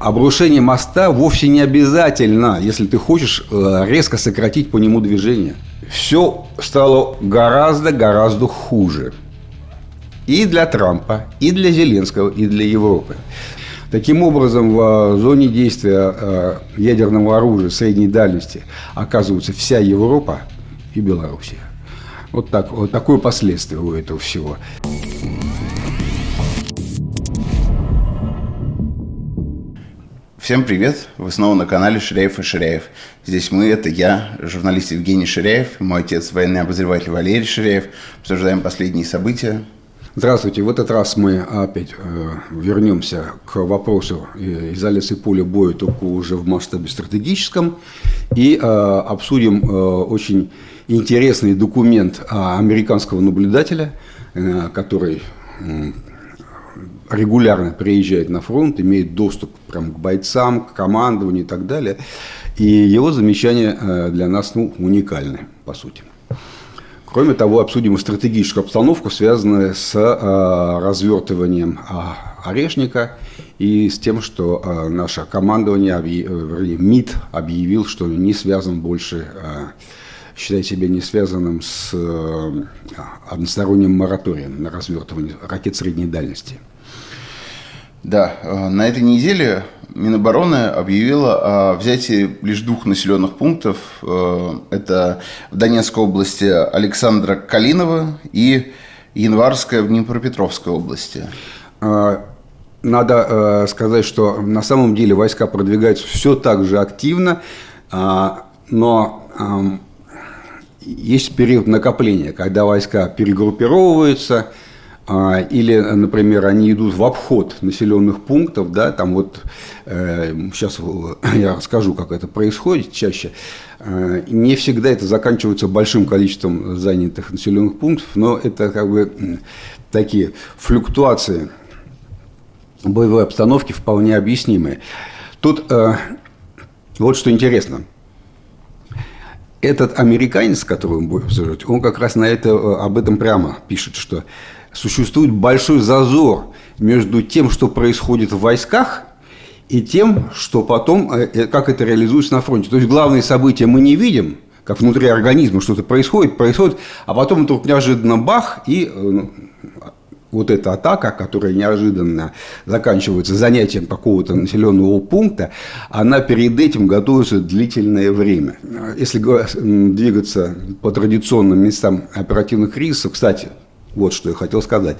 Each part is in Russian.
обрушение моста вовсе не обязательно, если ты хочешь резко сократить по нему движение. Все стало гораздо хуже. И для Трампа, и для Зеленского, и для Европы. Таким образом, в зоне действия ядерного оружия средней дальности оказывается вся Европа и Белоруссия. Вот такое последствие у этого всего. Всем привет! Вы снова на канале Ширяев и Ширяев. Здесь это я, журналист Евгений Ширяев, мой отец, военный обозреватель Валерий Ширяев. Обсуждаем последние события. Здравствуйте. В этот раз мы опять вернемся к вопросу изоляции поля боя, только уже в масштабе стратегическом, и обсудим очень интересный документ американского наблюдателя, который регулярно приезжает на фронт, имеет доступ прям к бойцам, к командованию и так далее. И его замечания для нас уникальны, по сути. Кроме того, обсудим стратегическую обстановку, связанную с развертыванием Орешника и с тем, что наше командование, МИД объявил, что не связан больше, считает себя не связанным с односторонним мораторием на развертывание ракет средней дальности. Да, на этой неделе Минобороны объявила о взятии лишь 2 населенных пунктов. Это в Донецкой области Александра Калинова и Январская в Днепропетровской области. Надо сказать, что на самом деле войска продвигаются все так же активно, но есть период накопления, когда войска перегруппировываются, или, например, они идут в обход населенных пунктов, да, там вот сейчас я расскажу, как это происходит чаще. Не всегда это заканчивается большим количеством занятых населенных пунктов, но это как бы такие флюктуации боевой обстановки вполне объяснимые. Тут вот что интересно. Этот американец, с которым мы будем обсуждать, он как раз об этом прямо пишет, что существует большой зазор между тем, что происходит в войсках, и тем, что потом, как это реализуется на фронте. То есть главные события мы не видим, как внутри организма что-то происходит, а потом вдруг неожиданно бах, и вот эта атака, которая неожиданно заканчивается занятием какого-то населенного пункта, она перед этим готовится длительное время. Если двигаться по традиционным местам оперативных кризисов, кстати, вот что я хотел сказать.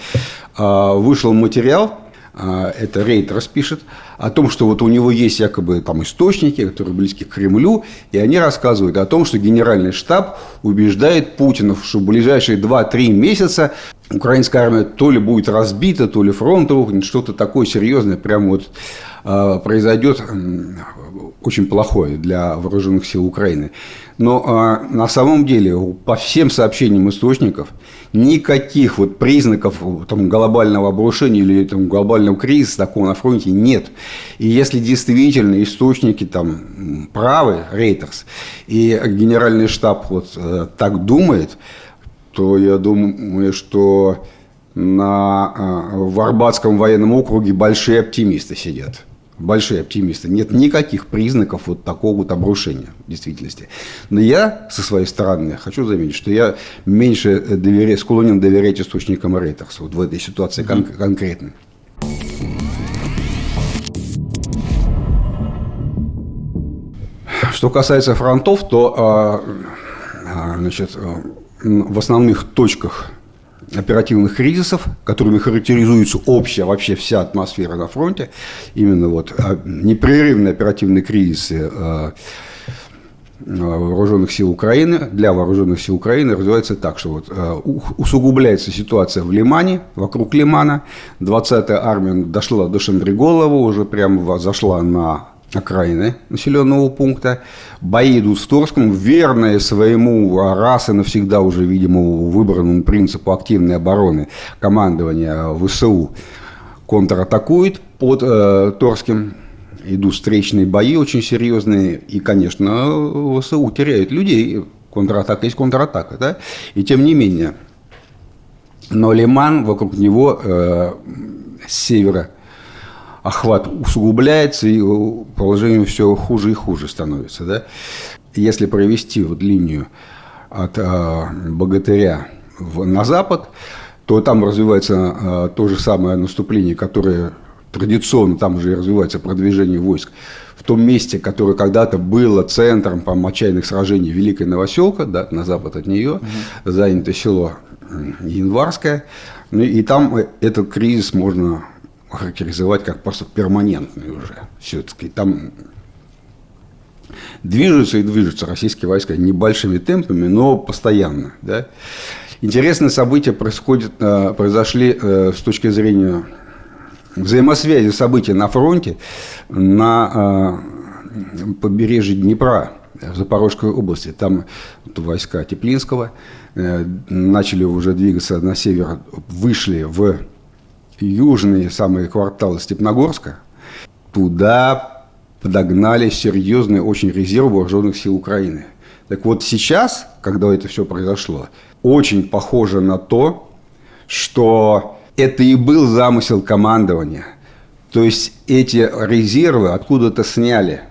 Вышел материал, это Рейтерс пишет, о том, что вот у него есть якобы там источники, которые близки к Кремлю, и они рассказывают о том, что Генеральный штаб убеждает Путина, что в ближайшие 2-3 месяца украинская армия то ли будет разбита, то ли фронт рухнет, что-то такое серьезное прямо вот произойдет, очень плохое для вооруженных сил Украины. Но на самом деле, по всем сообщениям источников, никаких вот признаков там, глобального обрушения или там, глобального кризиса такого на фронте нет. И если действительно источники там правы, Рейтерс, и Генеральный штаб вот так думает, то я думаю, что в Арбатском военном округе большие оптимисты сидят. Большие оптимисты. Нет никаких признаков вот такого вот обрушения в действительности. Но я, со своей стороны, хочу заметить, что я меньше склонен доверять источникам Рейтерса вот в этой ситуации конкретно. Что касается фронтов, то в основных точках оперативных кризисов, которыми характеризуется общая вообще вся атмосфера на фронте, именно вот непрерывные оперативные кризисы вооруженных сил Украины, для вооруженных сил Украины развивается так, что вот усугубляется ситуация в Лимане, вокруг Лимана, 20-я армия дошла до Шандриголова, уже прямо зашла на окраины населенного пункта. Бои идут в Торском, верные своему раз и навсегда уже, видимо, выбранному принципу активной обороны командования ВСУ контратакует под Торским. Идут встречные бои очень серьезные. И, конечно, ВСУ теряют людей. Контратака есть контратака. Да? И тем не менее. Но Лиман, вокруг него с севера охват усугубляется, и положение все хуже и хуже становится. Да? Если провести вот линию от Богатыря на запад, то там развивается то же самое наступление, которое традиционно там же и развивается продвижение войск. В том месте, которое когда-то было центром отчаянных сражений Великой Новоселка, да, на запад от нее, занято село Январское. Ну, и там этот кризис можно охарактеризовать как просто перманентный уже. Все-таки там движутся российские войска небольшими темпами, но постоянно. Да? Интересные события произошли с точки зрения взаимосвязи событий на фронте на побережье Днепра, в Запорожской области. Там войска Теплинского начали уже двигаться на север, вышли в южные самые кварталы Степногорска. Туда подогнали серьезный очень резерв вооруженных сил Украины. Так вот сейчас, когда это все произошло, очень похоже на то, что это и был замысел командования. То есть эти резервы откуда-то сняли.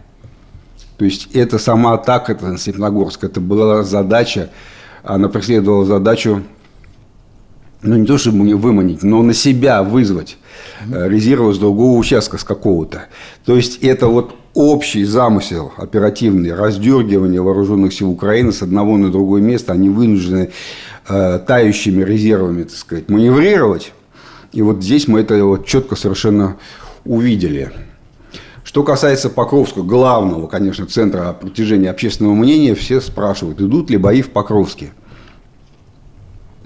То есть это сама атака на Степногорск. Это была задача, она преследовала задачу, ну не то чтобы выманить, но на себя вызвать резервы с другого участка, с какого-то. То есть это вот общий замысел оперативный, раздергивание вооруженных сил Украины с одного на другое место. Они вынуждены тающими резервами, так сказать, маневрировать. И вот здесь мы это вот четко совершенно увидели. Что касается Покровска, главного, конечно, центра притяжения общественного мнения, все спрашивают, идут ли бои в Покровске.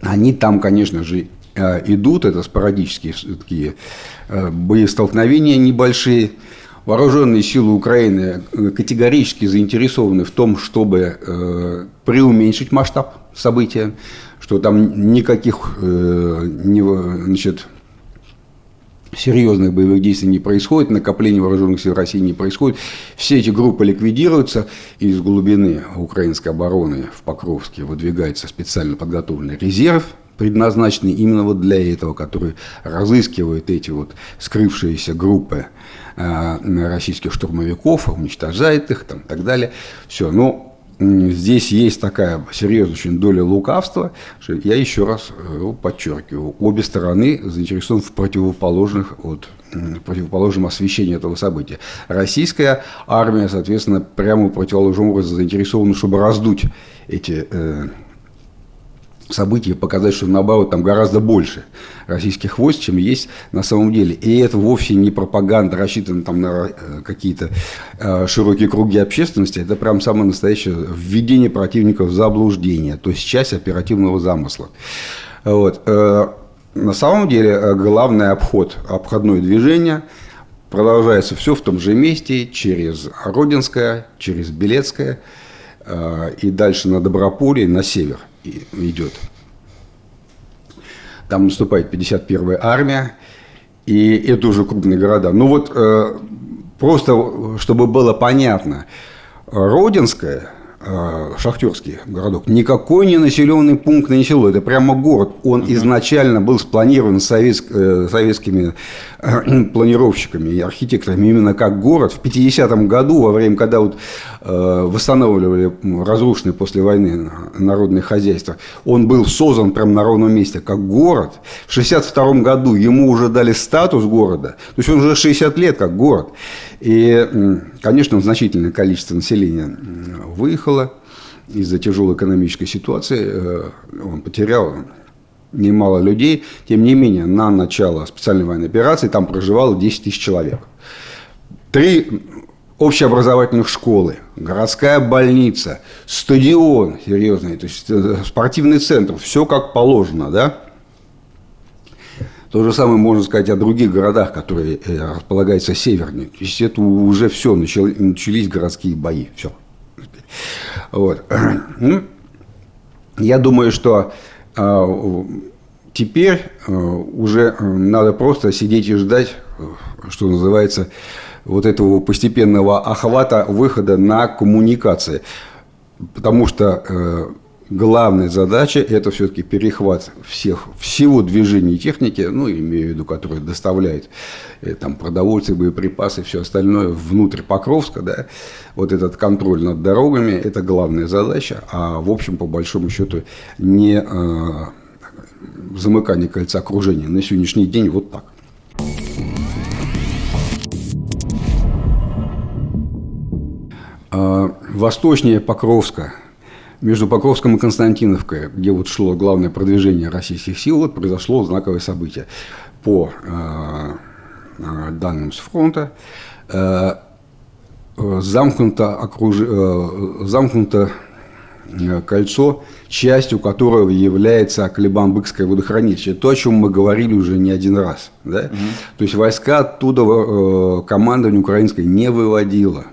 Они там, конечно же, идут, это спорадические такие боестолкновения небольшие. Вооруженные силы Украины категорически заинтересованы в том, чтобы преуменьшить масштаб события, что там никаких серьезных боевых действий не происходит, накопления вооруженных сил России не происходит. Все эти группы ликвидируются, и из глубины украинской обороны в Покровске выдвигается специально подготовленный резерв, предназначенный именно вот для этого, который разыскивает эти вот скрывшиеся группы российских штурмовиков, уничтожает их там, и так далее. Все. Но здесь есть такая серьезная очень доля лукавства, что я еще раз подчеркиваю, обе стороны заинтересованы в противоположном освещении этого события. Российская армия, соответственно, прямо противоположным образом заинтересована, чтобы раздуть эти события и показать, что наоборот там гораздо больше российских войск, чем есть на самом деле. И это вовсе не пропаганда, рассчитана там на какие-то широкие круги общественности. Это прям самое настоящее введение противника в заблуждение, то есть часть оперативного замысла. Вот. На самом деле главный обходное движение продолжается все в том же месте, через Родинское, через Белецкое и дальше на Доброполье, на север идет. Там наступает 51-я армия, и это уже крупные города. Ну вот, просто, чтобы было понятно, Родинское, шахтерский городок, никакой не населенный пункт, не село, это прямо город. Он изначально был спланирован советскими планировщиками и архитекторами именно как город. В 50-м году, во время, когда вот восстанавливали разрушенные после войны народные хозяйства, он был создан прямо на ровном месте как город. В 62-м году ему уже дали статус города, то есть он уже 60 лет как город. И, конечно, значительное количество населения выехало из-за тяжелой экономической ситуации. Он потерял немало людей. Тем не менее, на начало специальной военной операции там проживало 10 тысяч человек. 3 общеобразовательных школы, городская больница, стадион серьезный, то есть спортивный центр. Все как положено, да? То же самое можно сказать о других городах, которые располагаются севернее. То есть это уже все, начались городские бои. Все. Вот. Я думаю, что теперь уже надо просто сидеть и ждать, что называется, вот этого постепенного охвата выхода на коммуникации. Потому что главная задача – это все-таки перехват всего движения техники, ну, имею в виду, которая доставляет там, продовольствие, боеприпасы и все остальное внутрь Покровска, да, вот этот контроль над дорогами – это главная задача, а в общем, по большому счету, не замыкание кольца окружения. На сегодняшний день вот так. Восточнее Покровска, между Покровском и Константиновкой, где вот шло главное продвижение российских сил, вот произошло знаковое событие. По данным с фронта, замкнуто кольцо, частью которого является Акылибан-Быкское водохранилище. То, о чем мы говорили уже не один раз. Да? То есть войска оттуда командование украинское не выводило.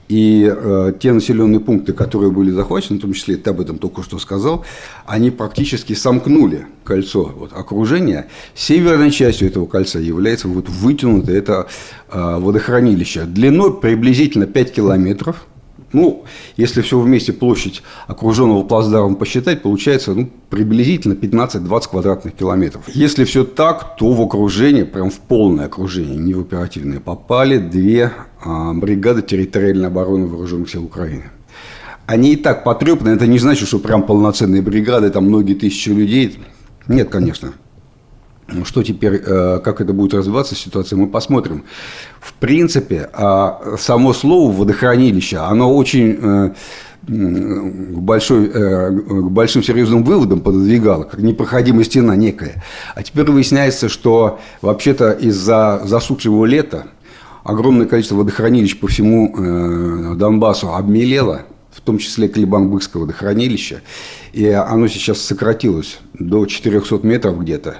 И те населенные пункты, которые были захвачены, в том числе ты об этом только что сказал, они практически сомкнули кольцо окружения. Северной частью этого кольца является вот вытянутое это водохранилище. Длиной приблизительно 5 километров. Ну, если все вместе площадь окруженного плацдарма посчитать, получается приблизительно 15-20 квадратных километров. Если все так, то в окружение, прям в полное окружение, не в оперативное, попали 2 бригады территориальной обороны Вооруженных сил Украины. Они и так потрепаны, это не значит, что прям полноценные бригады, там многие тысячи людей. Нет, конечно. Что теперь, как это будет развиваться ситуация, мы посмотрим. В принципе, само слово водохранилище, оно очень к большим серьезным выводам пододвигало, как непроходимая стена некая. А теперь выясняется, что вообще-то из-за засушливого лета огромное количество водохранилищ по всему Донбассу обмелело, в том числе Акылибан-Быкское водохранилище, и оно сейчас сократилось до 400 метров где-то.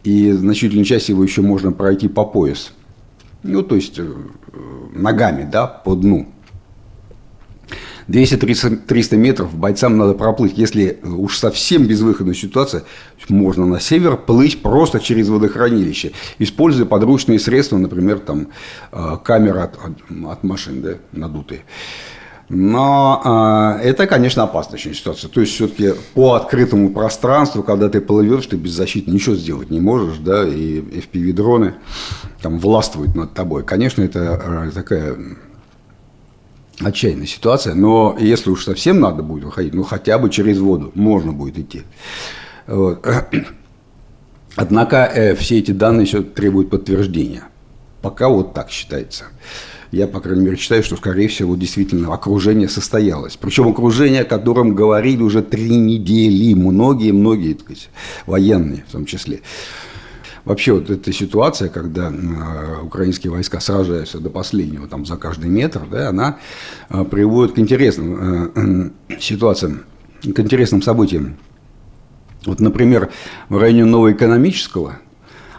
И значительную часть его еще можно пройти по пояс. Ну, то есть, ногами, да, по дну. 200-300 метров бойцам надо проплыть. Если уж совсем безвыходная ситуация, можно на север плыть просто через водохранилище, используя подручные средства, например, там, камеры от машин, да, надутые. Но это, конечно, опасная очень ситуация. То есть, все-таки по открытому пространству, когда ты плывешь, ты беззащитно ничего сделать не можешь, да, и FPV-дроны там властвуют над тобой. Конечно, это такая отчаянная ситуация, но если уж совсем надо будет выходить, ну, хотя бы через воду можно будет идти. Вот. Однако, все эти данные еще требуют подтверждения. Пока вот так считается. Я, по крайней мере, считаю, что, скорее всего, действительно окружение состоялось. Причем окружение, о котором говорили уже 3 недели. Многие, так сказать, военные в том числе. Вообще, вот эта ситуация, когда украинские войска сражаются до последнего там, за каждый метр, да, она приводит к интересным ситуациям, к интересным событиям. Вот, например, в районе Новоэкономического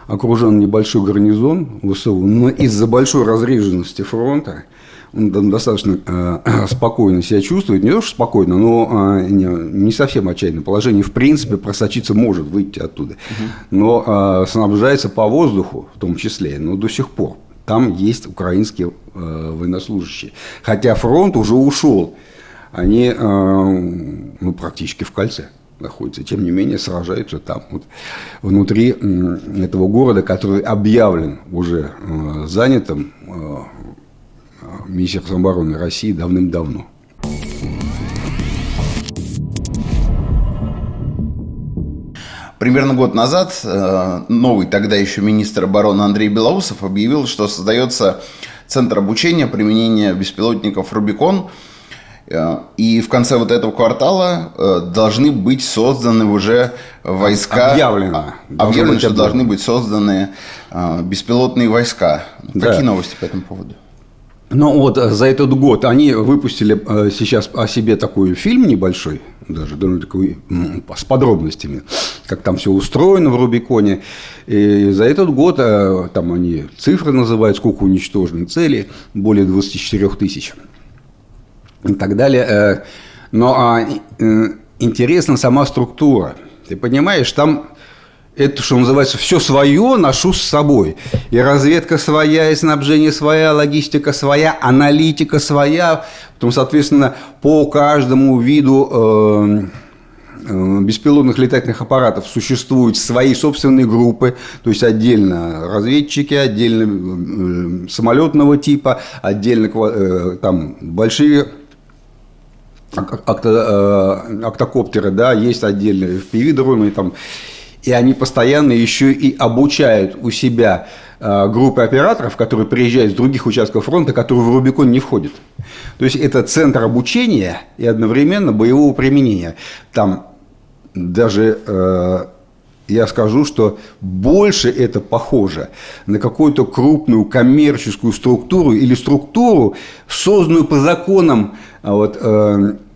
окружен небольшой гарнизон ВСУ, но из-за большой разреженности фронта он там достаточно спокойно себя чувствует. Не то, что спокойно, но не совсем отчаянное положение. В принципе, просочиться может, выйти оттуда. Но снабжается по воздуху, в том числе, но до сих пор. Там есть украинские военнослужащие. Хотя фронт уже ушел. Они практически в кольце находятся. Тем не менее, сражаются там, вот, внутри этого города, который объявлен уже занятым Министерством обороны России давным-давно. Примерно год назад новый тогда еще министр обороны Андрей Белоусов объявил, что создается Центр обучения применения беспилотников «Рубикон». И в конце вот этого квартала должны быть созданы уже войска. Объявлено, что должны быть созданы беспилотные войска. Да. Какие новости по этому поводу? Ну вот за этот год они выпустили сейчас о себе такой фильм небольшой, даже такой, с подробностями, как там все устроено в Рубиконе. И за этот год там они цифры называют, сколько уничтожены цели, более 24 тысяч. И так далее. Но интересна сама структура. Ты понимаешь, там это, что называется, все свое ношу с собой. И разведка своя, и снабжение своя, логистика своя, аналитика своя. Потом, соответственно, по каждому виду беспилотных летательных аппаратов существуют свои собственные группы, то есть отдельно разведчики, отдельно самолетного типа, отдельно там большие октокоптеры, да, есть отдельные FPV-дроны там, и они постоянно еще и обучают у себя группы операторов, которые приезжают с других участков фронта, которые в Рубикон не входят. То есть это центр обучения и одновременно боевого применения. Там даже я скажу, что больше это похоже на какую-то крупную коммерческую структуру или структуру, созданную по законам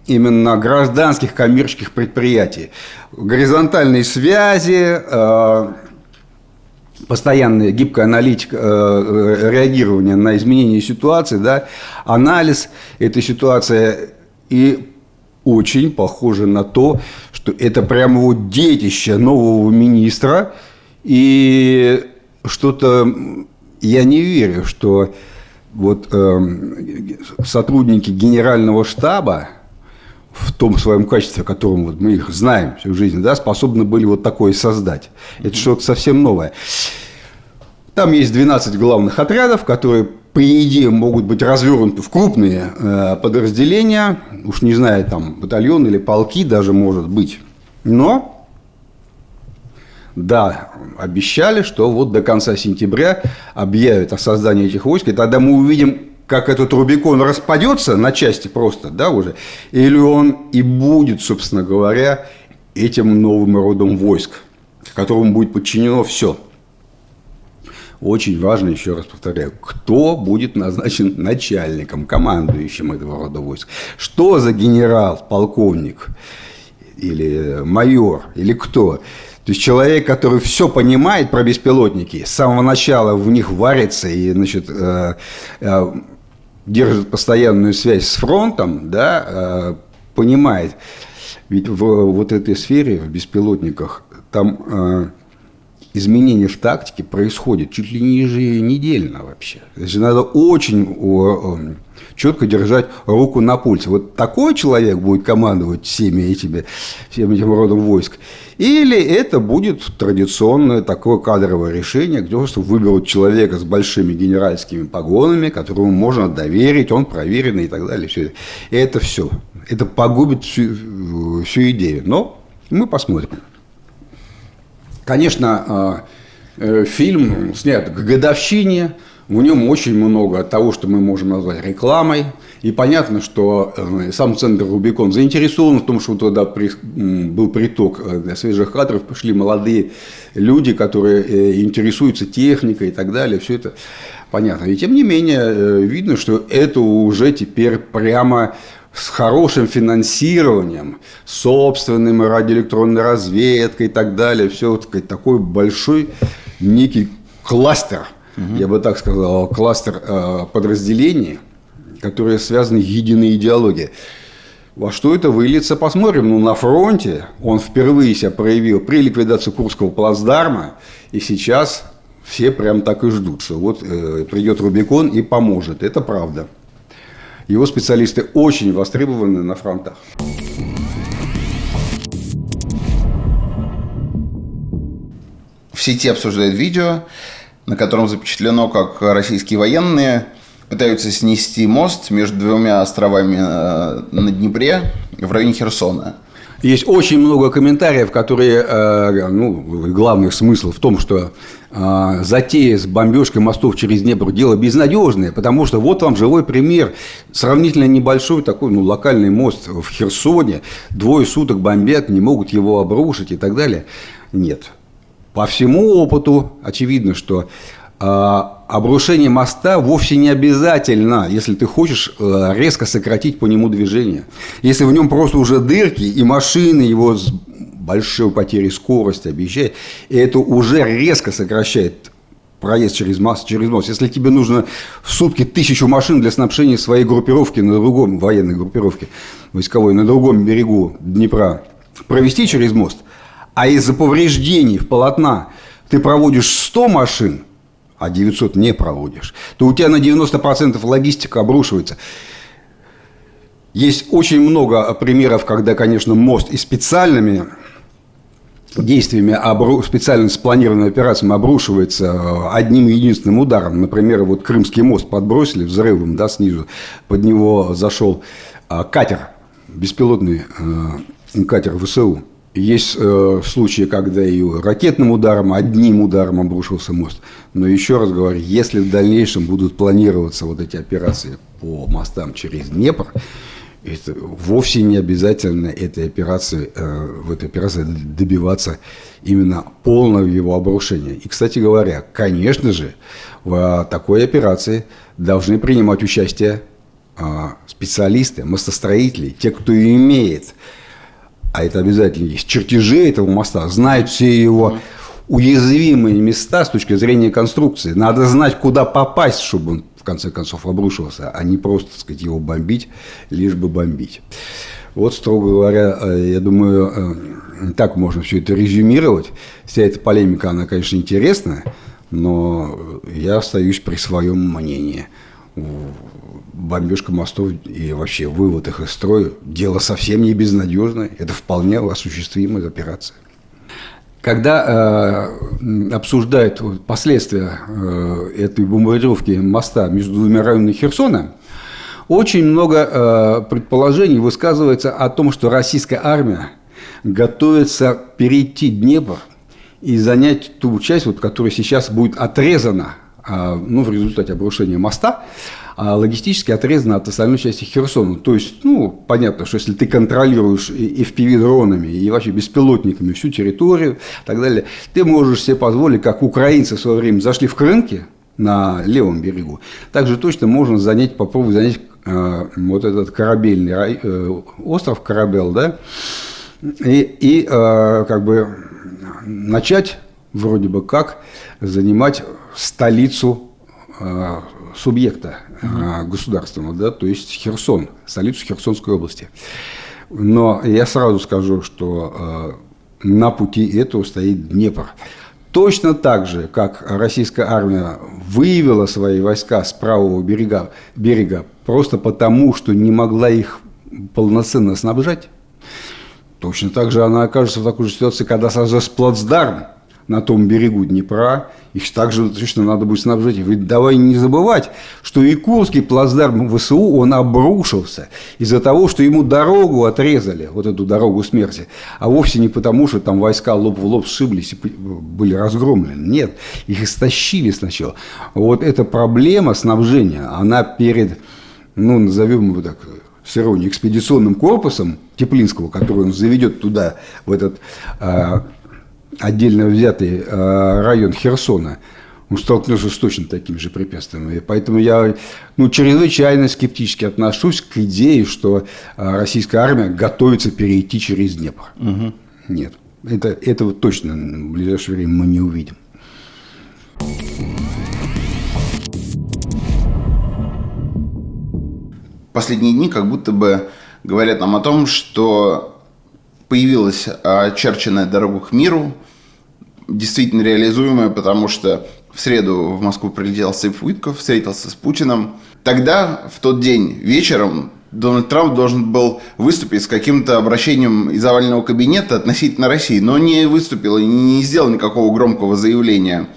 именно гражданских коммерческих предприятий. Горизонтальные связи, постоянная гибкая аналитика, реагирование на изменения ситуации, да, анализ этой ситуации, и очень похоже на то, что это прямо вот детище нового министра, и что-то я не верю, что вот сотрудники генерального штаба в том своем качестве, в котором вот мы их знаем всю жизнь, да, способны были вот такое создать. Это что-то совсем новое. Там есть 12 главных отрядов, которые, по идее, могут быть развернуты в крупные подразделения. Уж не знаю, там батальон или полки даже может быть. Но, да, обещали, что вот до конца сентября объявят о создании этих войск, и тогда мы увидим, как этот Рубикон распадется на части просто, да, уже, или он и будет, собственно говоря, этим новым родом войск, которому будет подчинено все. Очень важно, еще раз повторяю, кто будет назначен начальником, командующим этого рода войск. Что за генерал, полковник или майор, или кто? То есть человек, который все понимает про беспилотники, с самого начала в них варится и, значит, держит постоянную связь с фронтом, да, понимает. Ведь в вот этой сфере, в беспилотниках, там изменения в тактике происходят чуть ли не еженедельно вообще. Значит, надо очень четко держать руку на пульсе. Вот такой человек будет командовать всем этим родом войск. Или это будет традиционное такое кадровое решение, где просто выберут человека с большими генеральскими погонами, которому можно доверить, он проверенный и так далее. Все. И это все. Это погубит всю идею. Но мы посмотрим. Конечно, фильм снят к годовщине, в нем очень много того, что мы можем назвать рекламой. И понятно, что сам центр Рубикон заинтересован в том, что туда был приток свежих кадров, пошли молодые люди, которые интересуются техникой и так далее. Все это понятно. И тем не менее, видно, что это уже теперь прямо с хорошим финансированием, собственным радиоэлектронной разведкой и так далее. Все вот такой большой некий кластер, я бы так сказал, кластер подразделений, которые связаны с единой идеологией. Во что это выльется, посмотрим. Ну, на фронте он впервые себя проявил при ликвидации Курского плацдарма, и сейчас все прям так и ждут, что вот придет Рубикон и поможет. Это правда. Его специалисты очень востребованы на фронтах. В сети обсуждают видео, на котором запечатлено, как российские военные пытаются снести мост между двумя островами на Днепре в районе Херсона. Есть очень много комментариев, которые, главный смысл в том, что затея с бомбежкой мостов через Днепр – дело безнадежное, потому что вот вам живой пример, сравнительно небольшой такой, локальный мост в Херсоне, 2 суток бомбят, не могут его обрушить и так далее. Нет. По всему опыту очевидно, что обрушение моста вовсе не обязательно, если ты хочешь резко сократить по нему движение. Если в нем просто уже дырки, и машины его с большой потерей скорости объезжают, и это уже резко сокращает проезд через мост. Если тебе нужно в сутки 1000 машин для снабжения своей группировки на другом, военной группировке войсковой, на другом берегу Днепра провести через мост, а из-за повреждений в полотна ты проводишь 100 машин, а 900 не проводишь, то у тебя на 90% логистика обрушивается. Есть очень много примеров, когда, конечно, мост и специальными действиями, специально спланированными операциями обрушивается одним единственным ударом. Например, вот Крымский мост подбросили взрывом, да, снизу, под него зашел катер, беспилотный катер ВСУ. Есть случаи, когда и ракетным ударом, одним ударом обрушился мост. Но еще раз говорю, если в дальнейшем будут планироваться вот эти операции по мостам через Днепр, это вовсе не обязательно в этой операции добиваться именно полного его обрушения. И, кстати говоря, конечно же, в такой операции должны принимать участие специалисты, мостостроители, те, кто имеет, а это обязательно есть, чертежи этого моста, знают все его уязвимые места с точки зрения конструкции. Надо знать, куда попасть, чтобы он в конце концов обрушился, а не просто, так сказать, его бомбить, лишь бы бомбить. Вот, строго говоря, я думаю, так можно все это резюмировать. Вся эта полемика, она, конечно, интересная, но я остаюсь при своем мнении. Бомбежка мостов и вообще вывод их из строя – дело совсем не безнадежное. Это вполне осуществимая операция. Когда обсуждают последствия этой бомбардировки моста между двумя районами Херсона, очень много предположений высказывается о том, что российская армия готовится перейти Днепр и занять ту часть, вот, которая сейчас будет отрезана в результате обрушения моста, логистически отрезана от остальной части Херсона. То есть, понятно, что если ты контролируешь и FPV-дронами, и вообще беспилотниками всю территорию и так далее, ты можешь себе позволить, как украинцы в свое время зашли в Крынки на левом берегу, также точно можно попробовать занять вот этот корабельный остров Корабел, да, и как бы начать вроде бы как занимать столицу субъекта государственного, да, то есть Херсон, столицу Херсонской области. Но я сразу скажу, что на пути этого стоит Днепр. Точно так же, как российская армия выявила свои войска с правого берега просто потому, что не могла их полноценно снабжать, точно так же она окажется в такой же ситуации, когда создаст плацдарм на том берегу Днепра, их также точно надо будет снабжать. Ведь давай не забывать, что и Курский плацдарм ВСУ, он обрушился из-за того, что ему дорогу отрезали, вот эту дорогу смерти, а вовсе не потому, что там войска лоб в лоб сшиблись и были разгромлены. Нет, их истощили сначала. Вот эта проблема снабжения, она перед, назовем его так, с иронией, экспедиционным корпусом Теплинского, который он заведет туда, в этот отдельно взятый район Херсона, он столкнулся с точно такими же препятствиями. Поэтому я чрезвычайно скептически отношусь к идее, что российская армия готовится перейти через Днепр. Угу. Нет, этого точно в ближайшее время мы не увидим. Последние дни как будто бы говорят нам о том, что появилась очерченная дорога к миру, действительно реализуемая, потому что в среду в Москву прилетел Стив Уитков, встретился с Путиным. Тогда, в тот день, вечером, Дональд Трамп должен был выступить с каким-то обращением из овального кабинета относительно России, но не выступил и не сделал никакого громкого заявления.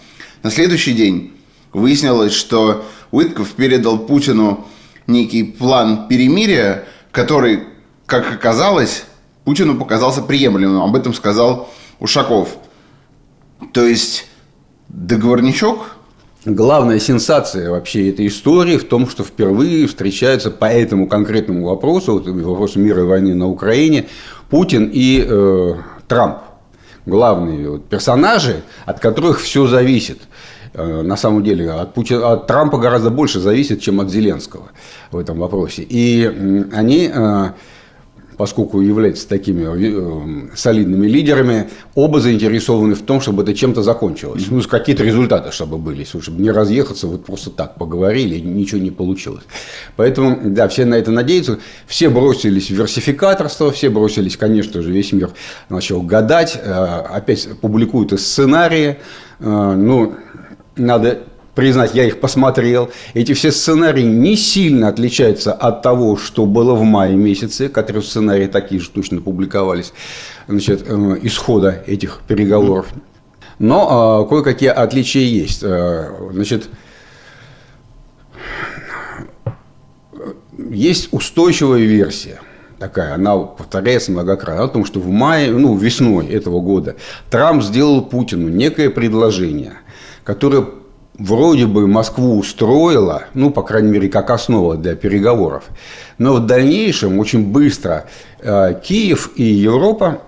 На следующий день выяснилось, что Уитков передал Путину некий план перемирия, который, как оказалось, Путину показался приемлемым. Об этом сказал Ушаков. То есть договорничок? Главная сенсация вообще этой истории в том, что впервые встречаются по этому конкретному вопросу, вопросу мира и войны на Украине, Путин и Трамп. Главные персонажи, от которых все зависит. На самом деле от Трампа гораздо больше зависит, чем от Зеленского в этом вопросе. И они, поскольку являются такими солидными лидерами, оба заинтересованы в том, чтобы это чем-то закончилось. Какие-то результаты, чтобы были, чтобы не разъехаться, вот просто так поговорили, и ничего не получилось. Поэтому, да, все на это надеются. Все бросились в версификаторство, все бросились, конечно же, весь мир начал гадать, опять публикуют сценарии. Надо признать, я их посмотрел. Эти все сценарии не сильно отличаются от того, что было в мае месяце, которые сценарии такие же точно публиковались, значит, исхода этих переговоров. Но кое-какие отличия есть. Значит, есть устойчивая версия. Такая, она повторяется многократно, о том, что в мае, весной этого года Трамп сделал Путину некое предложение, которое вроде бы Москву устроило, по крайней мере, как основа для переговоров. Но в дальнейшем очень быстро Киев и Европа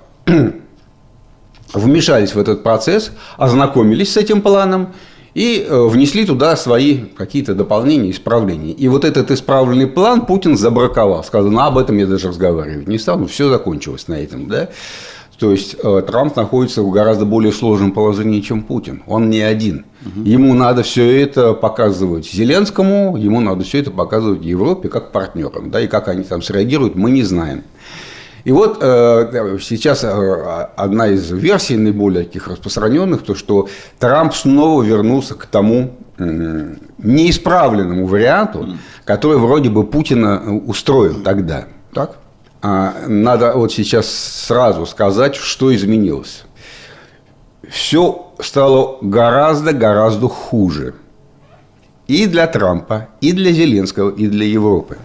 вмешались в этот процесс, ознакомились с этим планом и внесли туда свои какие-то дополнения, исправления. И вот этот исправленный план Путин забраковал. Сказал, об этом я даже разговаривать не стал, все закончилось на этом. Да? То есть Трамп находится в гораздо более сложном положении, чем Путин. Он не один. Ему надо все это показывать Зеленскому, ему надо все это показывать Европе как партнерам. Да? И как они там среагируют, мы не знаем. И вот сейчас одна из версий наиболее таких распространенных, то что Трамп снова вернулся к тому неисправленному варианту, который вроде бы Путина устроил тогда. Так? Надо вот сейчас сразу сказать, что изменилось. Все стало гораздо хуже. И для Трампа, и для Зеленского, и для Европы.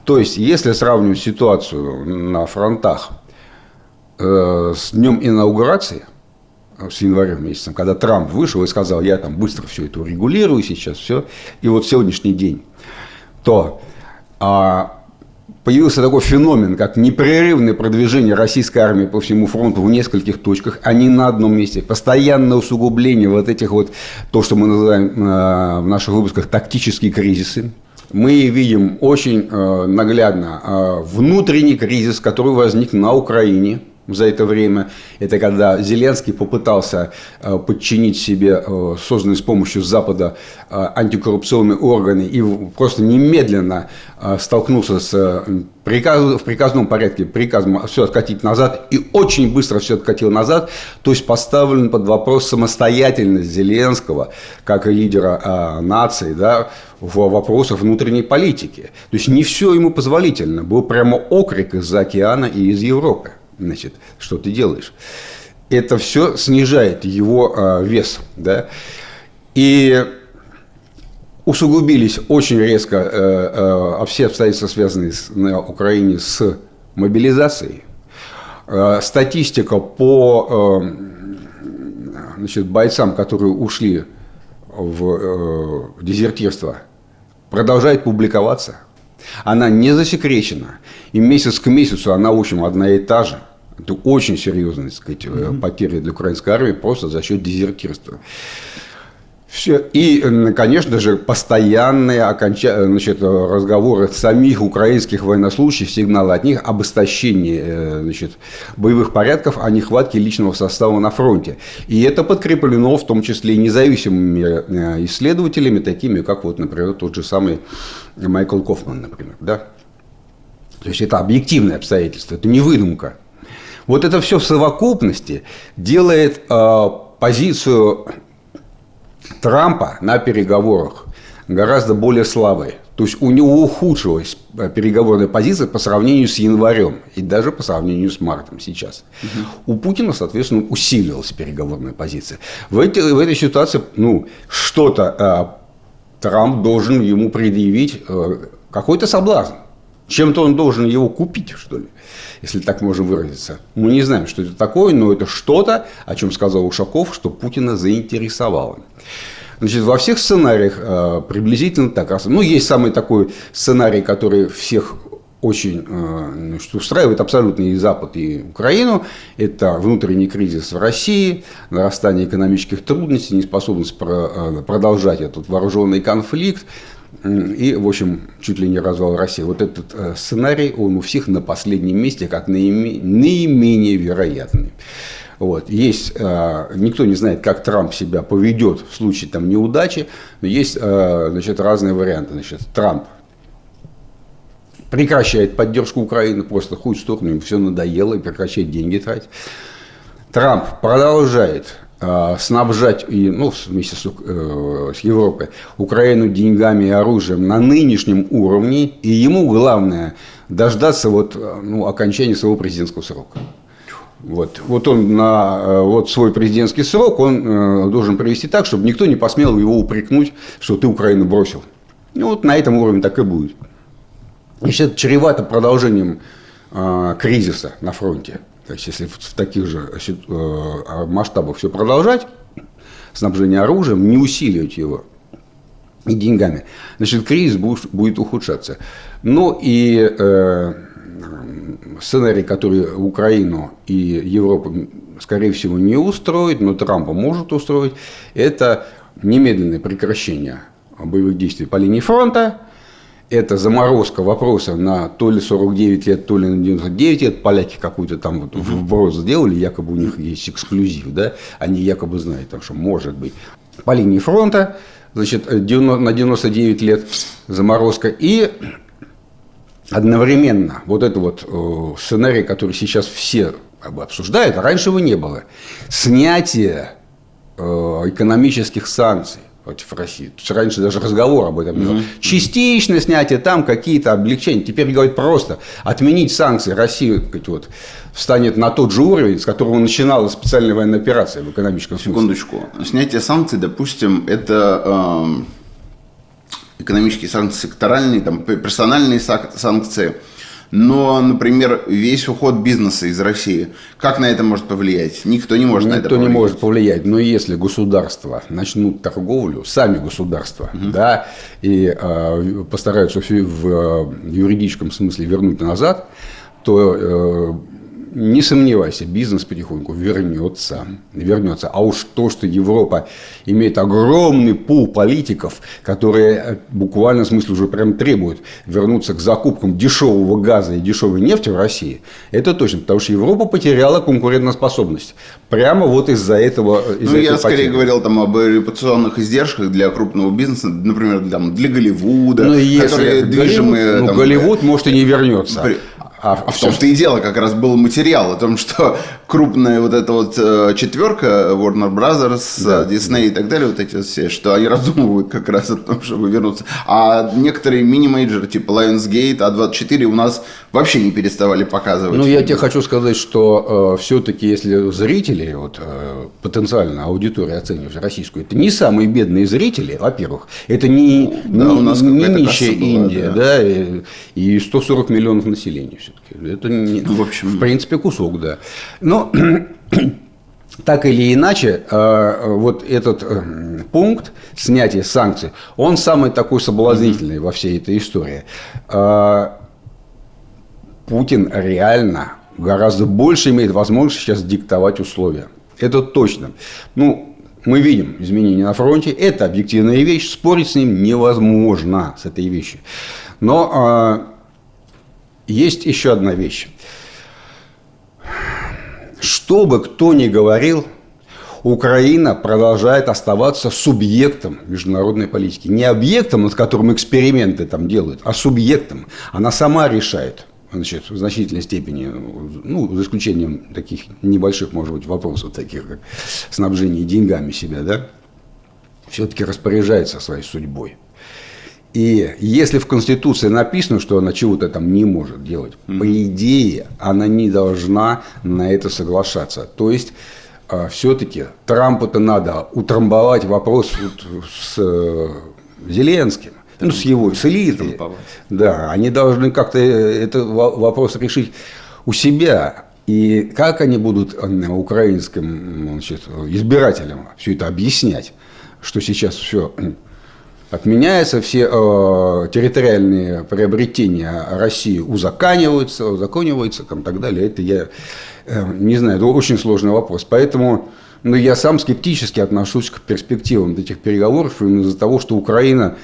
То есть, если сравнивать ситуацию на фронтах с днем инаугурации, с январем месяцем, когда Трамп вышел и сказал, я там быстро все это урегулирую сейчас, все, и вот сегодняшний день, то появился такой феномен, как непрерывное продвижение российской армии по всему фронту в нескольких точках, а не на одном месте. Постоянное усугубление вот этих вот, то, что мы называем в наших выпусках тактические кризисы. Мы видим очень наглядно внутренний кризис, который возник на Украине за это время. Это когда Зеленский попытался подчинить себе созданные с помощью Запада антикоррупционные органы и просто немедленно столкнулся с в приказном порядке приказом все откатить назад и очень быстро все откатил назад. То есть поставлен под вопрос самостоятельность Зеленского как лидера нации, да, в вопросах внутренней политики. То есть не все ему позволительно. Был прямо окрик из-за океана и из Европы. Значит, что ты делаешь? Это все снижает его вес. Да? И усугубились очень резко все обстоятельства, связанные на Украине с мобилизацией. Статистика по бойцам, которые ушли в дезертирство, продолжает публиковаться. Она не засекречена. И месяц к месяцу она, в общем, одна и та же. Это очень серьезные, так сказать, потери для украинской армии просто за счет дезертирства. Все. И, конечно же, постоянные разговоры самих украинских военнослужащих, сигналы от них об истощении боевых порядков, о нехватке личного состава на фронте. И это подкреплено в том числе и независимыми исследователями, такими как, вот, например, тот же самый Майкл Кофман, например. Да? То есть это объективное обстоятельство, это не выдумка. Вот это все в совокупности делает позицию Трампа на переговорах гораздо более слабой. То есть у него ухудшилась переговорная позиция по сравнению с январем и даже по сравнению с мартом сейчас. У Путина, соответственно, усилилась переговорная позиция. В этой ситуации что-то Трамп должен ему предъявить, какой-то соблазн. Чем-то он должен его купить, что ли, если так можно выразиться. Мы не знаем, что это такое, но это что-то, о чем сказал Ушаков, что Путина заинтересовало. Значит, во всех сценариях приблизительно так. Есть самый такой сценарий, который всех очень устраивает абсолютно и Запад, и Украину. Это внутренний кризис в России, нарастание экономических трудностей, неспособность продолжать этот вооруженный конфликт. И, в общем, чуть ли не развал России. Вот этот сценарий, он у всех на последнем месте, как наименее вероятный. Вот. Никто не знает, как Трамп себя поведет в случае неудачи, но есть разные варианты. Трамп прекращает поддержку Украины, просто хуй в сторону, ему все надоело и прекращает деньги тратить. Трамп продолжает снабжать вместе с Европой Украину деньгами и оружием на нынешнем уровне, и ему главное дождаться окончания своего президентского срока. Вот он на свой президентский срок он должен провести так, чтобы никто не посмел его упрекнуть, что ты Украину бросил. На этом уровне так и будет. Значит, это чревато продолжением кризиса на фронте. То есть, если в таких же масштабах все продолжать, снабжение оружием, не усиливать его и деньгами, значит, кризис будет ухудшаться. И сценарий, который Украину и Европу, скорее всего, не устроит, но Трампа может устроить, это немедленное прекращение боевых действий по линии фронта. Это заморозка вопроса на то ли 49 лет, то ли на 99 лет. Поляки какую-то там вброс сделали, якобы у них есть эксклюзив, да? Они якобы знают, что может быть. По линии фронта, значит, на 99 лет заморозка. И одновременно сценарий, который сейчас все обсуждают, а раньше его не было. Снятие экономических санкций против России. То есть, раньше даже разговор об этом не было. Частичное снятие, там какие-то облегчения. Теперь говорят просто отменить санкции. Россия встанет на тот же уровень, с которого начинала специальная военная операция в экономическом смысле. Секундочку. Снятие санкций, допустим, это экономические санкции секторальные, персональные санкции. Но, например, весь уход бизнеса из России, как на это может повлиять? Никто не может на это повлиять. Никто не может повлиять. Но если государства начнут торговлю, сами государства, да, и постараются в юридическом смысле вернуть назад, то не сомневайся, бизнес потихоньку вернется. А уж то, что Европа имеет огромный пул политиков, которые буквально в смысле уже прям требуют вернуться к закупкам дешевого газа и дешевой нефти в России, это точно, потому что Европа потеряла конкурентоспособность. Прямо из-за этого. Я скорее говорил об репутационных издержках для крупного бизнеса, например, для Голливуда, которые движимые. Голливуд, может, и не вернется. А в том-то и дело, как раз был материал о том, что крупная четверка Warner Brothers, Disney и так далее, эти все, что они раздумывают как раз о том, чтобы вернуться. А некоторые мини-мейджеры, типа Lionsgate, А24 у нас вообще не переставали показывать. Я тебе хочу сказать, что все-таки, если зрители, потенциально аудитория оценивает российскую, это не самые бедные зрители, во-первых, это не нищая Индия, да, и 140 миллионов населения все-таки. Это, в принципе, кусок, да. Но так или иначе, этот пункт снятия санкций, он самый такой соблазнительный во всей этой истории. Путин реально гораздо больше имеет возможность сейчас диктовать условия. Это точно. Мы видим изменения на фронте. Это объективная вещь. Спорить с ним невозможно, с этой вещью. Но есть еще одна вещь. Что бы кто ни говорил, Украина продолжает оставаться субъектом международной политики. Не объектом, над которым эксперименты делают, а субъектом. Она сама решает, в значительной степени, за исключением таких небольших, может быть, вопросов, таких как снабжение деньгами себя, да, все-таки распоряжается своей судьбой. И если в Конституции написано, что она чего-то не может делать, по идее, она не должна на это соглашаться. То есть, все-таки Трампу-то надо утрамбовать вопрос с Зеленским, с элитой. Да, они должны как-то этот вопрос решить у себя. И как они будут украинским избирателям все это объяснять, что сейчас все отменяется, все территориальные приобретения России узакониваются и так далее. Это я не знаю, это очень сложный вопрос. Поэтому я сам скептически отношусь к перспективам этих переговоров именно из-за того, что Украина,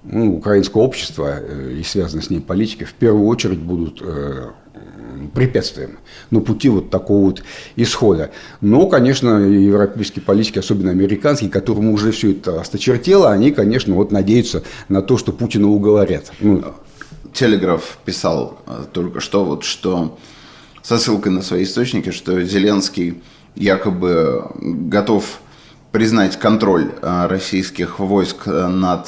украинское общество и связанная с ней политика в первую очередь будут препятствием на пути такого исхода. Но, конечно, европейские политики, особенно американские, которым уже все это осточертело, они, конечно, надеются на то, что Путина уговорят. Телеграф писал только что, что со ссылкой на свои источники, что Зеленский якобы готов признать контроль российских войск над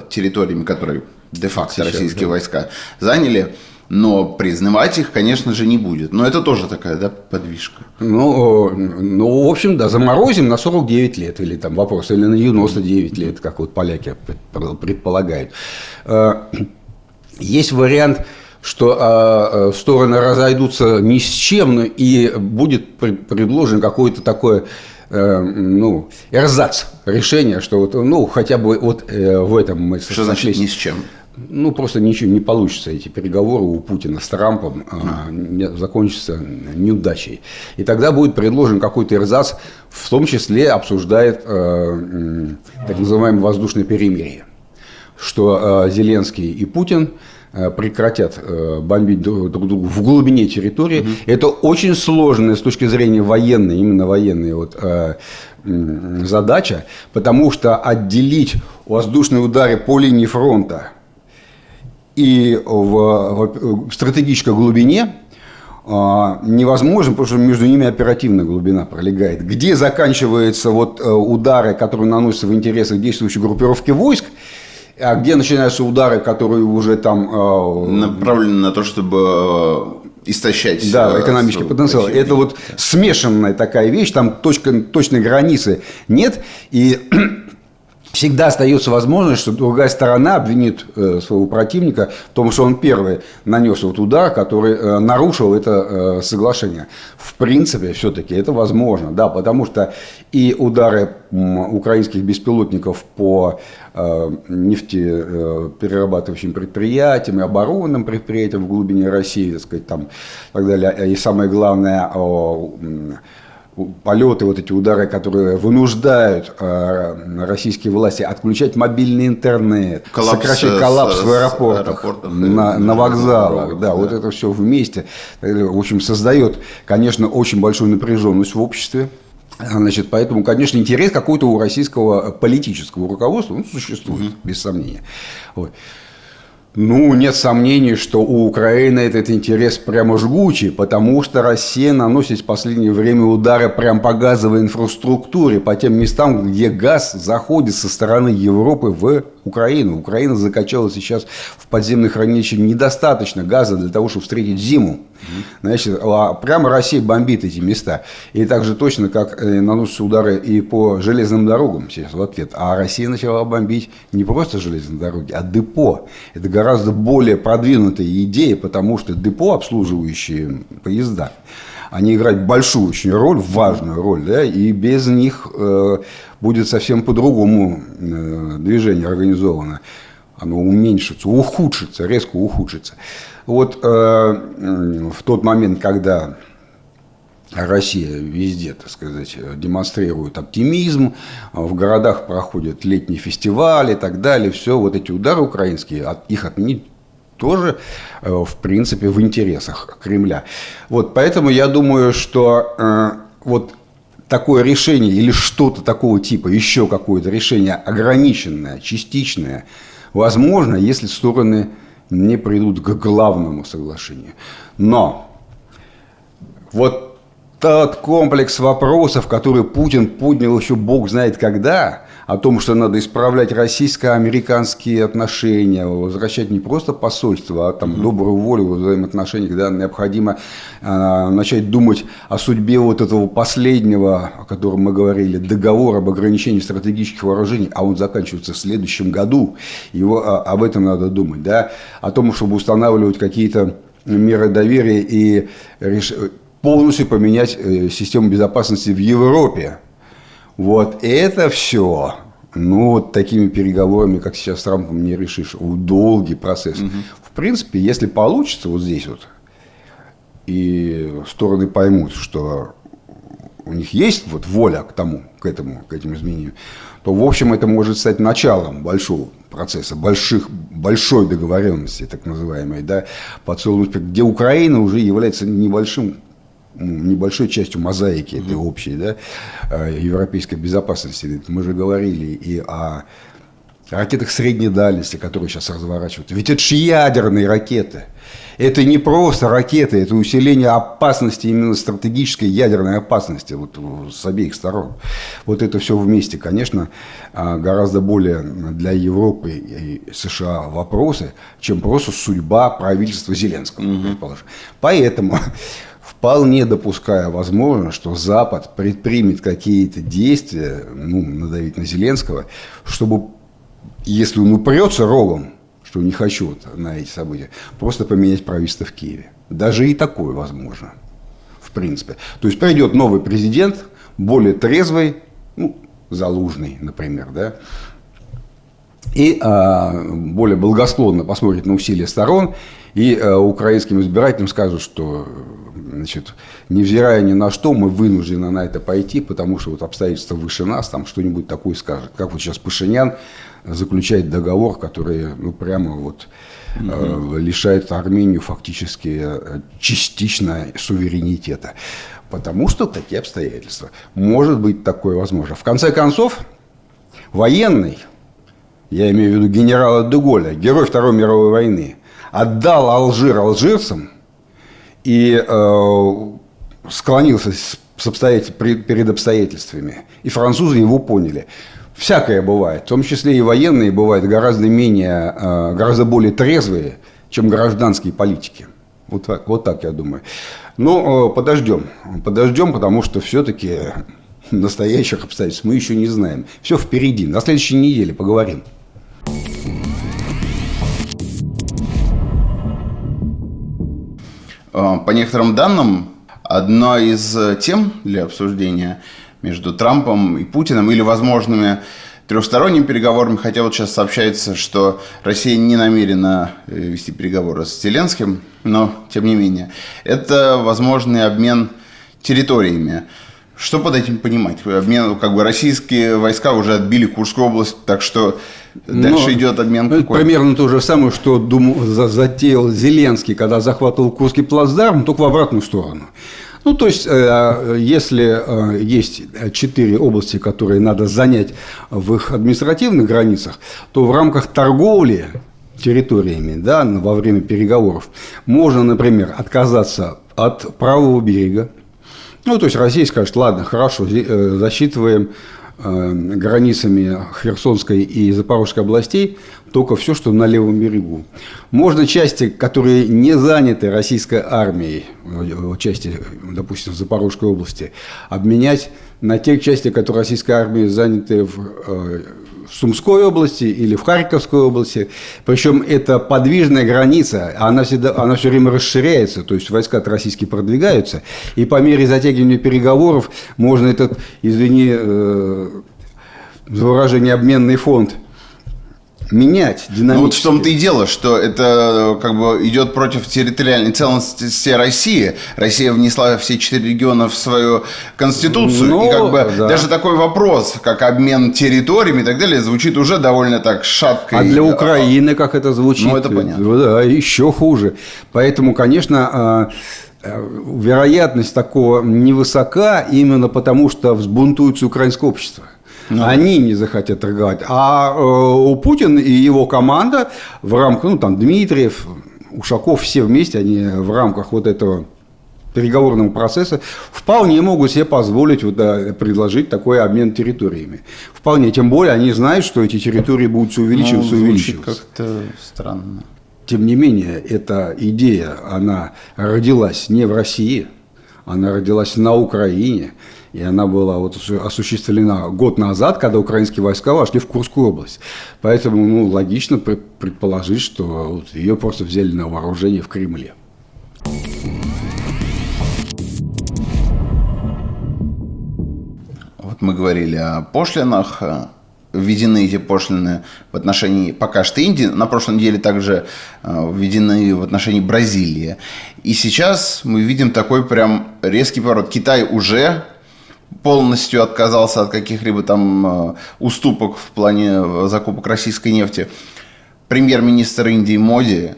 территориями, которые де-факто Сейчас, российские войска заняли, но признавать их, конечно же, не будет. Но это тоже такая, да, подвижка. Ну, в общем, да, заморозим на 49 лет, или там вопрос, или на 99 лет, как вот поляки предполагают. Есть вариант, что стороны разойдутся ни с чем, и будет предложен какое-то такое, эрзац решение, что вот, хотя бы вот в этом мы Что значит ни с чем? Просто ничего не получится. Эти переговоры у Путина с Трампом закончатся неудачей. И тогда будет предложен какой-то эрзац, в том числе обсуждает так называемое воздушное перемирие. Что Зеленский и Путин прекратят бомбить друг друга в глубине территории. Это очень сложная с точки зрения военной, именно военная задача, потому что отделить воздушные удары по линии фронта и в стратегической глубине невозможно, потому что между ними оперативная глубина пролегает. Где заканчиваются удары, которые наносятся в интересах действующей группировки войск, а где начинаются удары, которые уже там направлены на то, чтобы истощать экономический потенциал. Это смешанная такая вещь, там точной границы нет, и всегда остается возможность, что другая сторона обвинит своего противника в том, что он первый нанес удар, который нарушил это соглашение. В принципе, все-таки это возможно, да, потому что и удары украинских беспилотников по нефтеперерабатывающим предприятиям и оборонным предприятиям в глубине России, так сказать, там, и так далее, и самое главное, полеты, эти удары, которые вынуждают российские власти отключать мобильный интернет, сокращать коллапс в аэропортах, на вокзалах, это все вместе, в общем, создает, конечно, очень большую напряженность в обществе. Поэтому, конечно, интерес какой-то у российского политического руководства существует, без сомнения. Нет сомнений, что у Украины этот интерес прямо жгучий, потому что Россия наносит в последнее время удары прямо по газовой инфраструктуре, по тем местам, где газ заходит со стороны Европы в Украину. Украина закачала сейчас в подземное хранилище недостаточно газа для того, чтобы встретить зиму. Прямо Россия бомбит эти места. И так же точно, как наносятся удары и по железным дорогам сейчас в ответ. А Россия начала бомбить не просто железные дороги, а депо. Это гораздо более продвинутая идея, потому что депо, обслуживающие поезда, они играют большую очень роль, важную роль, и без них будет совсем по-другому движение организовано. Оно уменьшится, ухудшится, резко ухудшится. В тот момент, когда Россия везде, так сказать, демонстрирует оптимизм, в городах проходят летние фестивали и так далее, все эти удары украинские, их отменить тоже, в принципе, в интересах Кремля. Поэтому я думаю, что такое решение или что-то такого типа, еще какое-то решение ограниченное, частичное, возможно, если стороны не придут к главному соглашению. Но тот комплекс вопросов, который Путин поднял еще бог знает когда, о том, что надо исправлять российско-американские отношения, возвращать не просто посольство, а добрую волю в взаимоотношениях, когда необходимо начать думать о судьбе этого последнего, о котором мы говорили, договора об ограничении стратегических вооружений, а он заканчивается в следующем году, об этом надо думать, о том, чтобы устанавливать какие-то меры доверия и полностью поменять систему безопасности в Европе. Это все, такими переговорами, как сейчас с Трампом, не решишь. Долгий процесс. В принципе, если получится здесь и стороны поймут, что у них есть воля к этим изменениям, то, в общем, это может стать началом большого процесса, большой договоренности, так называемой, по целому спектру, где Украина уже является небольшой частью мозаики этой общей европейской безопасности. Мы же говорили и о о ракетах средней дальности, которые сейчас разворачивают. Ведь это же ядерные ракеты. Это не просто ракеты, это усиление опасности, именно стратегической ядерной опасности вот, с обеих сторон. Вот это все вместе, конечно, гораздо более для Европы и США вопросы, чем просто судьба правительства Зеленского, предположим. Поэтому, вполне допуская возможно, что Запад предпримет какие-то действия, надавить на Зеленского, чтобы, если он упрется рогом, что не хочу на эти события, просто поменять правительство в Киеве. Даже и такое возможно, в принципе. То есть придет новый президент, более трезвый, Залужный, например, да, и более благосклонно посмотрит на усилия сторон, и украинским избирателям скажут, что, значит, невзирая ни на что, мы вынуждены на это пойти, потому что вот обстоятельства выше нас, там что-нибудь такое скажет. Как вот сейчас Пашинян заключает договор, который прямо вот лишает Армению фактически частично суверенитета. Потому что такие обстоятельства. Может быть такое возможно. В конце концов, военный, я имею в виду генерала де Голля, герой Второй мировой войны, отдал Алжир алжирцам и склонился перед обстоятельствами. И французы его поняли. Всякое бывает, в том числе и военные бывают гораздо более трезвые, чем гражданские политики. Вот так я думаю. Но подождем, потому что все-таки настоящих обстоятельств мы еще не знаем. Все впереди. На следующей неделе поговорим. По некоторым данным, одна из тем для обсуждения между Трампом и Путиным или возможными трехсторонними переговорами, хотя вот сейчас сообщается, что Россия не намерена вести переговоры с Зеленским, но тем не менее, это возможный обмен территориями. Что под этим понимать? Обмен, российские войска уже отбили Курскую область, так что дальше идет обмен какой? Примерно то же самое, что затеял Зеленский, когда захватывал Курский плацдарм, только в обратную сторону. То есть, если есть 4 области, которые надо занять в их административных границах, то в рамках торговли территориями, да, во время переговоров можно, например, отказаться от правого берега. То есть, Россия скажет, ладно, хорошо, засчитываем границами Херсонской и Запорожской областей только все, что на левом берегу. Можно части, которые не заняты российской армией, части, допустим, Запорожской области, обменять на те части, которые российской армией заняты в Сумской области или в Харьковской области. Причем это подвижная граница, она все время расширяется, то есть войска российские продвигаются, и по мере затягивания переговоров можно этот, извини за выражение, обменный фонд менять динамически. Вот в том-то и дело, что это идет против территориальной целостности России. Россия внесла все 4 региона в свою конституцию. И даже такой вопрос, как обмен территориями и так далее, звучит уже довольно так шатко. А для Украины как это звучит? Это понятно. Да, еще хуже. Поэтому, конечно, вероятность такого невысока именно потому, что взбунтуется украинское общество. Они не захотят торговать. А у Путина и его команда в рамках, Дмитриев, Ушаков, все вместе, они в рамках вот этого переговорного процесса вполне могут себе позволить предложить такой обмен территориями. Вполне. Тем более они знают, что эти территории будут все увеличиваться. Звучит как-то странно. Тем не менее, эта идея, она родилась не в России, она родилась на Украине. И она была осуществлена год назад, когда украинские войска вошли в Курскую область. Поэтому логично предположить, что ее просто взяли на вооружение в Кремле. Вот мы говорили о пошлинах. Введены эти пошлины в отношении пока что Индии. На прошлой неделе также введены в отношении Бразилии. И сейчас мы видим такой прям резкий поворот. Китай уже полностью отказался от каких-либо там уступок в плане закупок российской нефти. Премьер-министр Индии Моди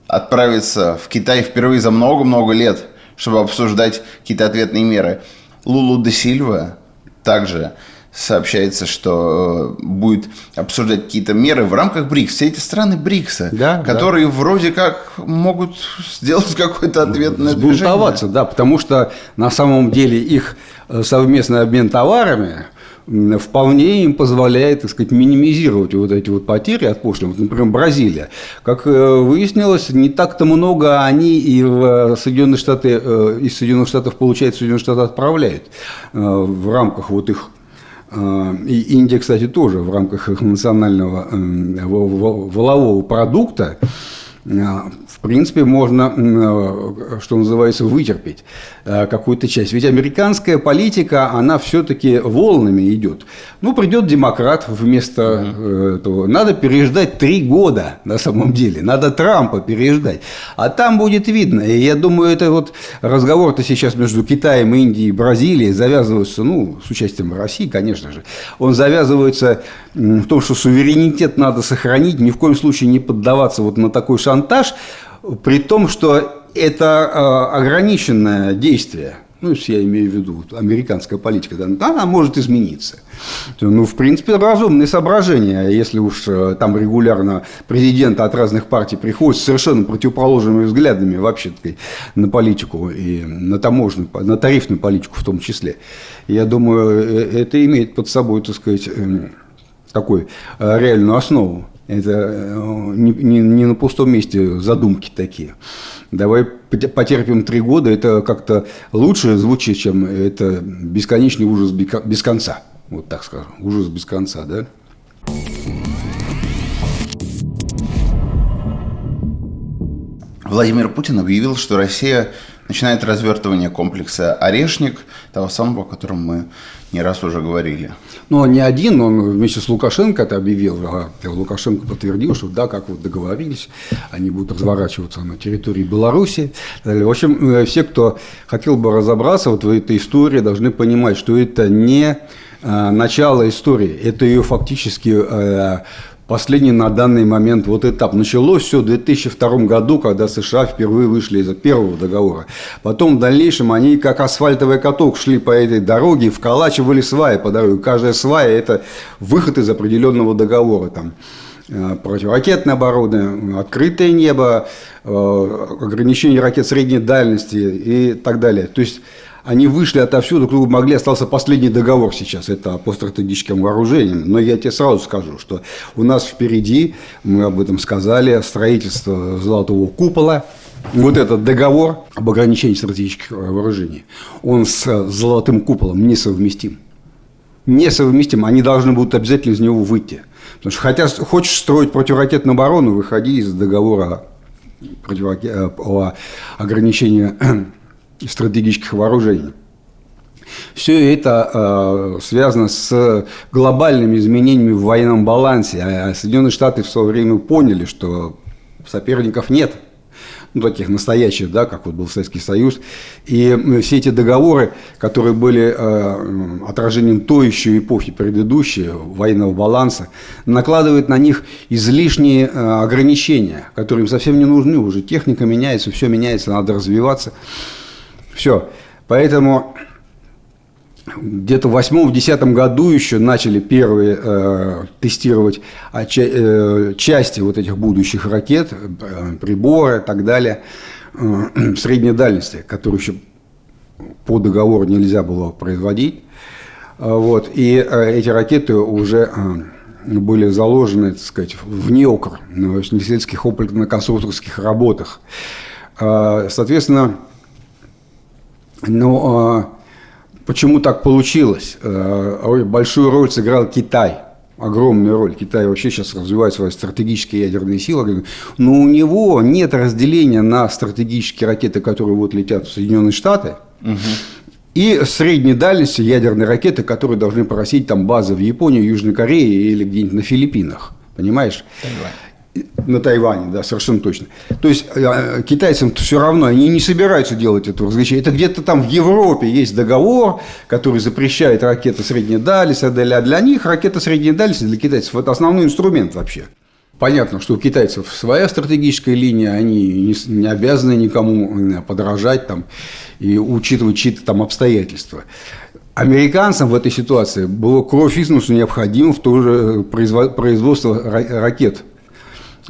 отправится в Китай впервые за много-много лет, чтобы обсуждать какие-то ответные меры. Лулу де Сильва также сообщается, что будет обсуждать какие-то меры в рамках БРИКС. Все эти страны БРИКСа, которые вроде как могут сделать какой-то ответное движение. Сбунтоваться, да, потому что на самом деле их совместный обмен товарами вполне им позволяет, так сказать, минимизировать вот эти вот потери от пошлин. Вот, например, Бразилия. Как выяснилось, не так-то много они и в Соединенные Штаты, из Соединенных Штатов получают, Соединенные Штаты отправляют в рамках вот их. И Индия, кстати, тоже в рамках их национального валового продукта. В принципе, можно, что называется, вытерпеть какую-то часть. Ведь американская политика, она все-таки волнами идет. Ну, придет демократ вместо этого. Надо переждать 3 года, на самом деле. Надо Трампа переждать. А там будет видно. И я думаю, это вот разговор-то сейчас между Китаем, Индией и Бразилией завязывается, ну, с участием России, конечно же. Он завязывается в том, что суверенитет надо сохранить, ни в коем случае не поддаваться вот на такой шантаж, при том, что это ограниченное действие. Ну, если я имею в виду американская политика, да, она может измениться. Ну, в принципе, разумные соображения. Если уж там регулярно президенты от разных партий приходят с совершенно противоположными взглядами вообще на политику и на таможенную, на тарифную политику в том числе, я думаю, это имеет под собой, так сказать, такую реальную основу. Это не на пустом месте задумки такие. Давай потерпим 3 года, это как-то лучше звучит, чем это бесконечный ужас без конца. Вот так скажем, ужас без конца, да? Владимир Путин объявил, что Россия начинает развертывание комплекса «Орешник», того самого, о котором мы не раз уже говорили. Но не один, он вместе с Лукашенко это объявил. Лукашенко подтвердил, что да, как вот договорились, они будут разворачиваться на территории Беларуси. В общем, все, кто хотел бы разобраться вот в этой истории, должны понимать, что это не начало истории, это ее фактически последний на данный момент вот этап. Началось все в 2002 году, когда США впервые вышли из первого договора. Потом в дальнейшем они как асфальтовый каток шли по этой дороге и вколачивали сваи по дороге. Каждая свая – это выход из определенного договора. Там противоракетное оборудование, открытое небо, ограничение ракет средней дальности и так далее. То есть они вышли отовсюду, кто могли, остался последний договор сейчас, это по стратегическим вооружениям. Но я тебе сразу скажу, что у нас впереди, мы об этом сказали, строительство Золотого купола. Вот этот договор об ограничении стратегических вооружений, он с Золотым куполом несовместим. Несовместим, они должны будут обязательно из него выйти. Потому что хочешь строить противоракетную оборону, выходи из договора о ограничении стратегических вооружений. Все это связано с глобальными изменениями в военном балансе. А Соединенные Штаты в свое время поняли, что соперников нет, ну, таких настоящих, да, как вот был Советский Союз. И все эти договоры, которые были отражением той еще эпохи предыдущей, военного баланса, накладывают на них излишние ограничения, которые им совсем не нужны. Уже техника меняется, все меняется, надо развиваться. Все. Поэтому где-то в 2008-2010 году еще начали первые тестировать части вот этих будущих ракет, приборы и так далее, средней дальности, которые еще по договору нельзя было производить. Вот. И эти ракеты уже были заложены, так сказать, в НИОКР, на исследовательских опытно-конструкторских работах. Соответственно, но почему так получилось? Большую роль сыграл Китай, огромную роль. Китай вообще сейчас развивает свои стратегические ядерные силы, но у него нет разделения на стратегические ракеты, которые вот летят в Соединенные Штаты, и средней дальности ядерные ракеты, которые должны поросить там базы в Японии, Южной Корее или где-нибудь на Филиппинах. Понимаешь? На Тайване, да, совершенно точно. То есть китайцам все равно, они не собираются делать это различие. Это где-то там в Европе есть договор, который запрещает ракеты средней дальности, а для них ракета средней дальности для китайцев это основной инструмент вообще. Понятно, что у китайцев своя стратегическая линия, они не обязаны никому подражать там, и учитывать чьи-то там обстоятельства. американцам в этой ситуации было кровь из носу необходимо в то же производство ракет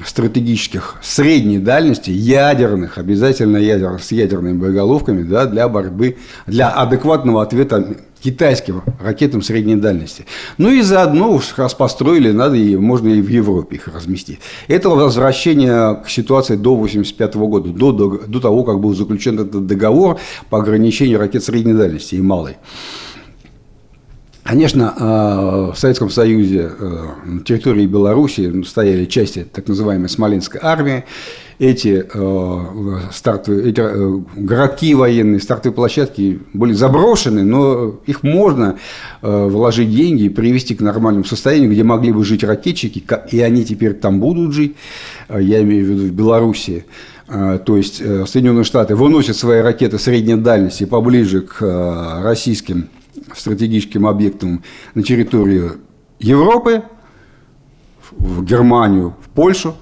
стратегических средней дальности, ядерных, обязательно ядерных, с ядерными боеголовками, да, для борьбы, для адекватного ответа китайским ракетам средней дальности. Ну и заодно уж раз построили, можно и в Европе их разместить. Это возвращение к ситуации до 1985 года, до того, как был заключен этот договор по ограничению ракет средней дальности и малой. Конечно, в Советском Союзе на территории Белоруссии стояли части так называемой Смоленской армии. Эти городки военные, стартовые площадки были заброшены, но их можно вложить деньги и привести к нормальному состоянию, где могли бы жить ракетчики, и они теперь там будут жить, я имею в виду в Белоруссии. То есть Соединенные Штаты выносят свои ракеты средней дальности поближе к российским стратегическим объектам на территорию Европы, в Германию, в Польшу,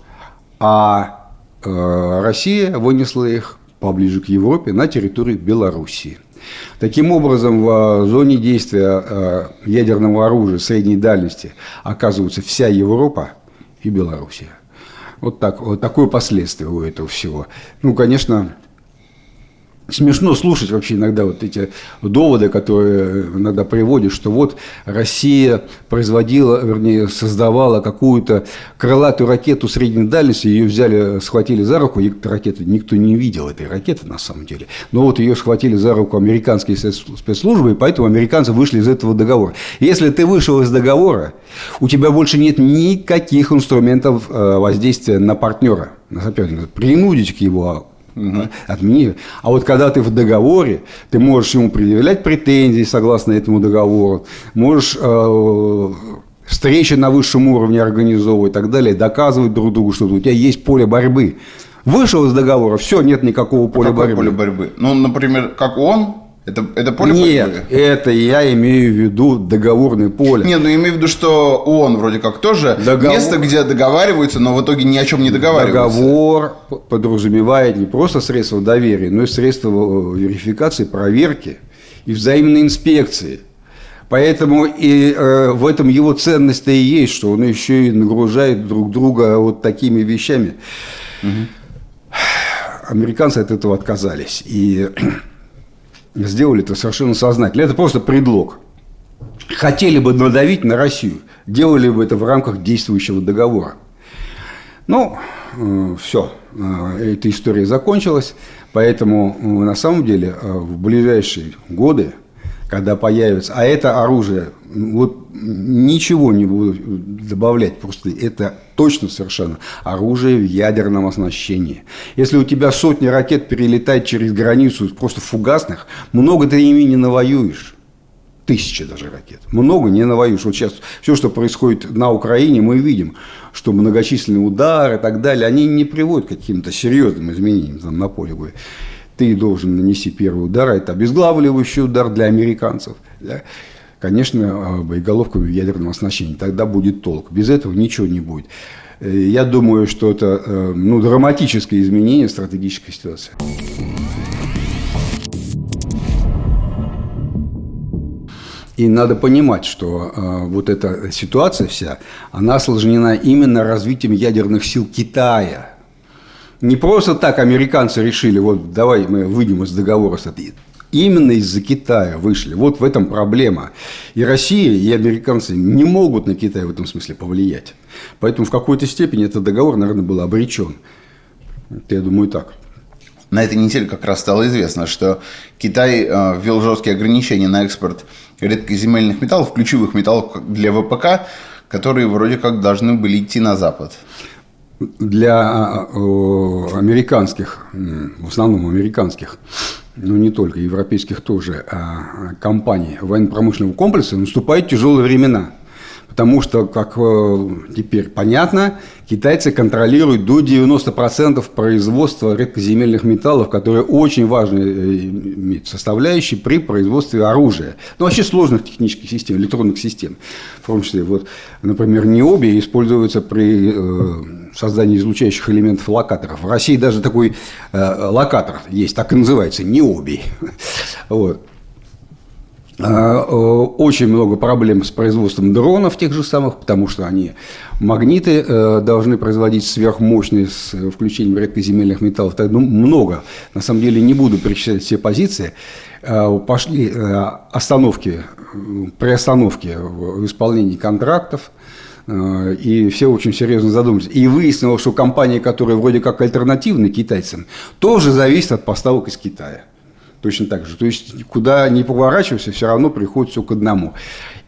а Россия вынесла их поближе к Европе на территорию Белоруссии. Таким образом, в зоне действия ядерного оружия средней дальности оказывается вся Европа и Белоруссия. Вот такое последствие у этого всего. Ну, конечно, смешно слушать вообще иногда вот эти доводы, которые иногда приводят, что вот Россия создавала какую-то крылатую ракету средней дальности, ее взяли, схватили за руку, и ракеты, никто не видел этой ракеты на самом деле, но вот ее схватили за руку американские спецслужбы, и поэтому американцы вышли из этого договора. Если ты вышел из договора, у тебя больше нет никаких инструментов воздействия на партнера, на соперника, принудить к его отмени. А вот когда ты в договоре, ты можешь ему предъявлять претензии согласно этому договору, можешь встречи на высшем уровне организовывать и так далее, доказывать друг другу, что у тебя есть поле борьбы. Вышел из договора, все, нет никакого поля борьбы. Поле борьбы? Ну, например, как ООН? Это поле борьбы? Нет, это я имею в виду договорное поле. Нет, ну имею в виду, что ООН вроде как тоже место, где договариваются, но в итоге ни о чем не договариваются. Договор подразумевает не просто средства доверия, но и средства верификации, проверки и взаимной инспекции. Поэтому и в этом его ценность-то и есть, что он еще и нагружает друг друга вот такими вещами. Американцы от этого отказались. И сделали это совершенно сознательно. Это просто предлог. Хотели бы надавить на Россию, делали бы это в рамках действующего договора. Ну, все, эта история закончилась. Поэтому на самом деле в ближайшие годы, когда появится, а это оружие, вот ничего не буду добавлять, просто это точно совершенно оружие в ядерном оснащении. Если у тебя сотни ракет перелетает через границу просто фугасных, много ты ими не навоюешь. Тысячи даже ракет. Много не навоюешь. Вот сейчас все, что происходит на Украине, мы видим, что многочисленные удары и так далее, они не приводят к каким-то серьезным изменениям там, на поле боя. Ты должен нанести первый удар, а это обезглавливающий удар для американцев. Да? Конечно, боеголовками в ядерном оснащении. Тогда будет толк. Без этого ничего не будет. Я думаю, что это драматическое изменение стратегической ситуации. И надо понимать, что вот эта ситуация вся, она осложнена именно развитием ядерных сил Китая. Не просто так американцы решили, вот давай мы выйдем из договора с этой. Именно из-за Китая вышли. Вот в этом проблема. И Россия, и американцы не могут на Китай в этом смысле повлиять. Поэтому в какой-то степени этот договор, наверное, был обречен. Это, я думаю, так. На этой неделе как раз стало известно, что Китай ввел жесткие ограничения на экспорт редкоземельных металлов, ключевых металлов для ВПК, которые вроде как должны были идти на Запад. Для американских, в основном американских, но не только, европейских тоже, компаний военно-промышленного комплекса наступают тяжелые времена. Потому что, как теперь понятно, китайцы контролируют до 90% производства редкоземельных металлов, которые очень важные составляющие при производстве оружия. Ну, вообще сложных технических систем, электронных систем. В том числе, вот, например, ниоби используется при создании излучающих элементов локаторов. В России даже такой локатор есть, так и называется, ниоби. Вот. Очень много проблем с производством дронов тех же самых, потому что они магниты должны производить сверхмощные с включением редкоземельных металлов. Так, много. На самом деле не буду перечислять все позиции. Пошли остановки, приостановки в исполнении контрактов. И все очень серьезно задумались. И выяснилось, что компании, которые вроде как альтернативны китайцам, тоже зависят от поставок из Китая. Точно так же. То есть, куда ни поворачивайся, все равно приходит все к одному.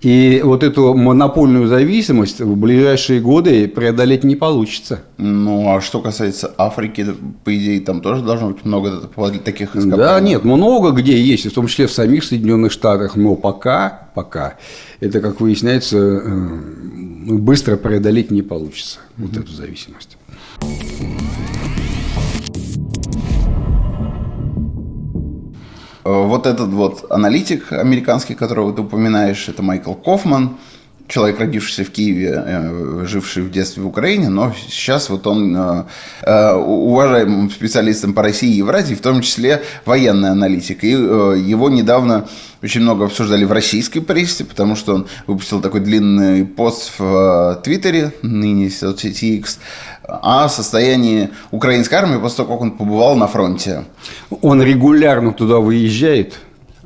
И вот эту монопольную зависимость в ближайшие годы преодолеть не получится. Ну, а что касается Африки, по идее, там тоже должно быть много таких ископаемых. Да, нет, много где есть, в том числе в самих Соединенных Штатах, но пока это, как выясняется, быстро преодолеть не получится, вот эту зависимость. Вот этот вот аналитик американский, которого ты упоминаешь, это Майкл Кофман, человек, родившийся в Киеве, живший в детстве в Украине, но сейчас вот он уважаемым специалистом по России и Евразии, в том числе военный аналитик. И его недавно очень много обсуждали в российской прессе, потому что он выпустил такой длинный пост в Твиттере, ныне соцсети X, о состоянии украинской армии после того, как он побывал на фронте. Он регулярно туда выезжает,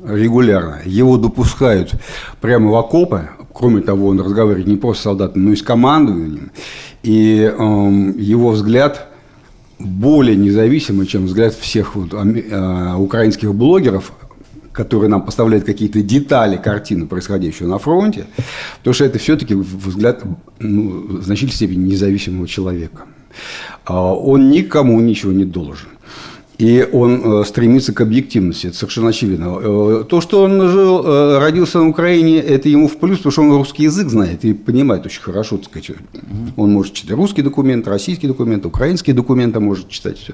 регулярно. Его допускают прямо в окопы. Кроме того, он разговаривает не просто с солдатами, но и с командованием. И его взгляд более независимый, чем взгляд всех вот, украинских блогеров, которые нам поставляют какие-то детали картины, происходящего на фронте, потому что это все-таки взгляд в значительной степени независимого человека. Он никому ничего не должен. И он стремится к объективности, это совершенно очевидно. То, что он родился на Украине, это ему в плюс, потому что он русский язык знает и понимает очень хорошо, так сказать. Он может читать русский документ, российский документ, украинские документы может читать. Все.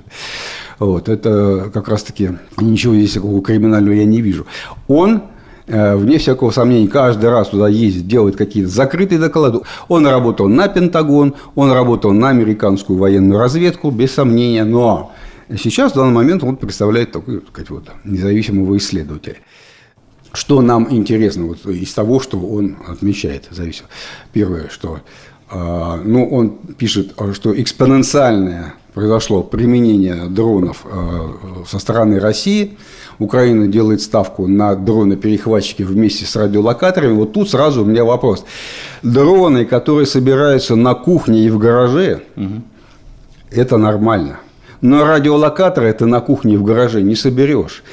Вот, это как раз-таки ничего здесь такого криминального я не вижу. Он, вне всякого сомнения, каждый раз туда ездит, делает какие-то закрытые доклады. Он работал на Пентагон, он работал на американскую военную разведку, без сомнения, но сейчас, в данный момент, он представляет такой, так сказать, вот, независимого исследователя. Что нам интересно вот, из того, что он отмечает, зависит. Первое, что он пишет, что экспоненциальное произошло применение дронов со стороны России. Украина делает ставку на дроны-перехватчики вместе с радиолокаторами. Вот тут сразу у меня вопрос. Дроны, которые собираются на кухне и в гараже, это нормально. Но радиолокаторы ты на кухне и в гараже не соберешь.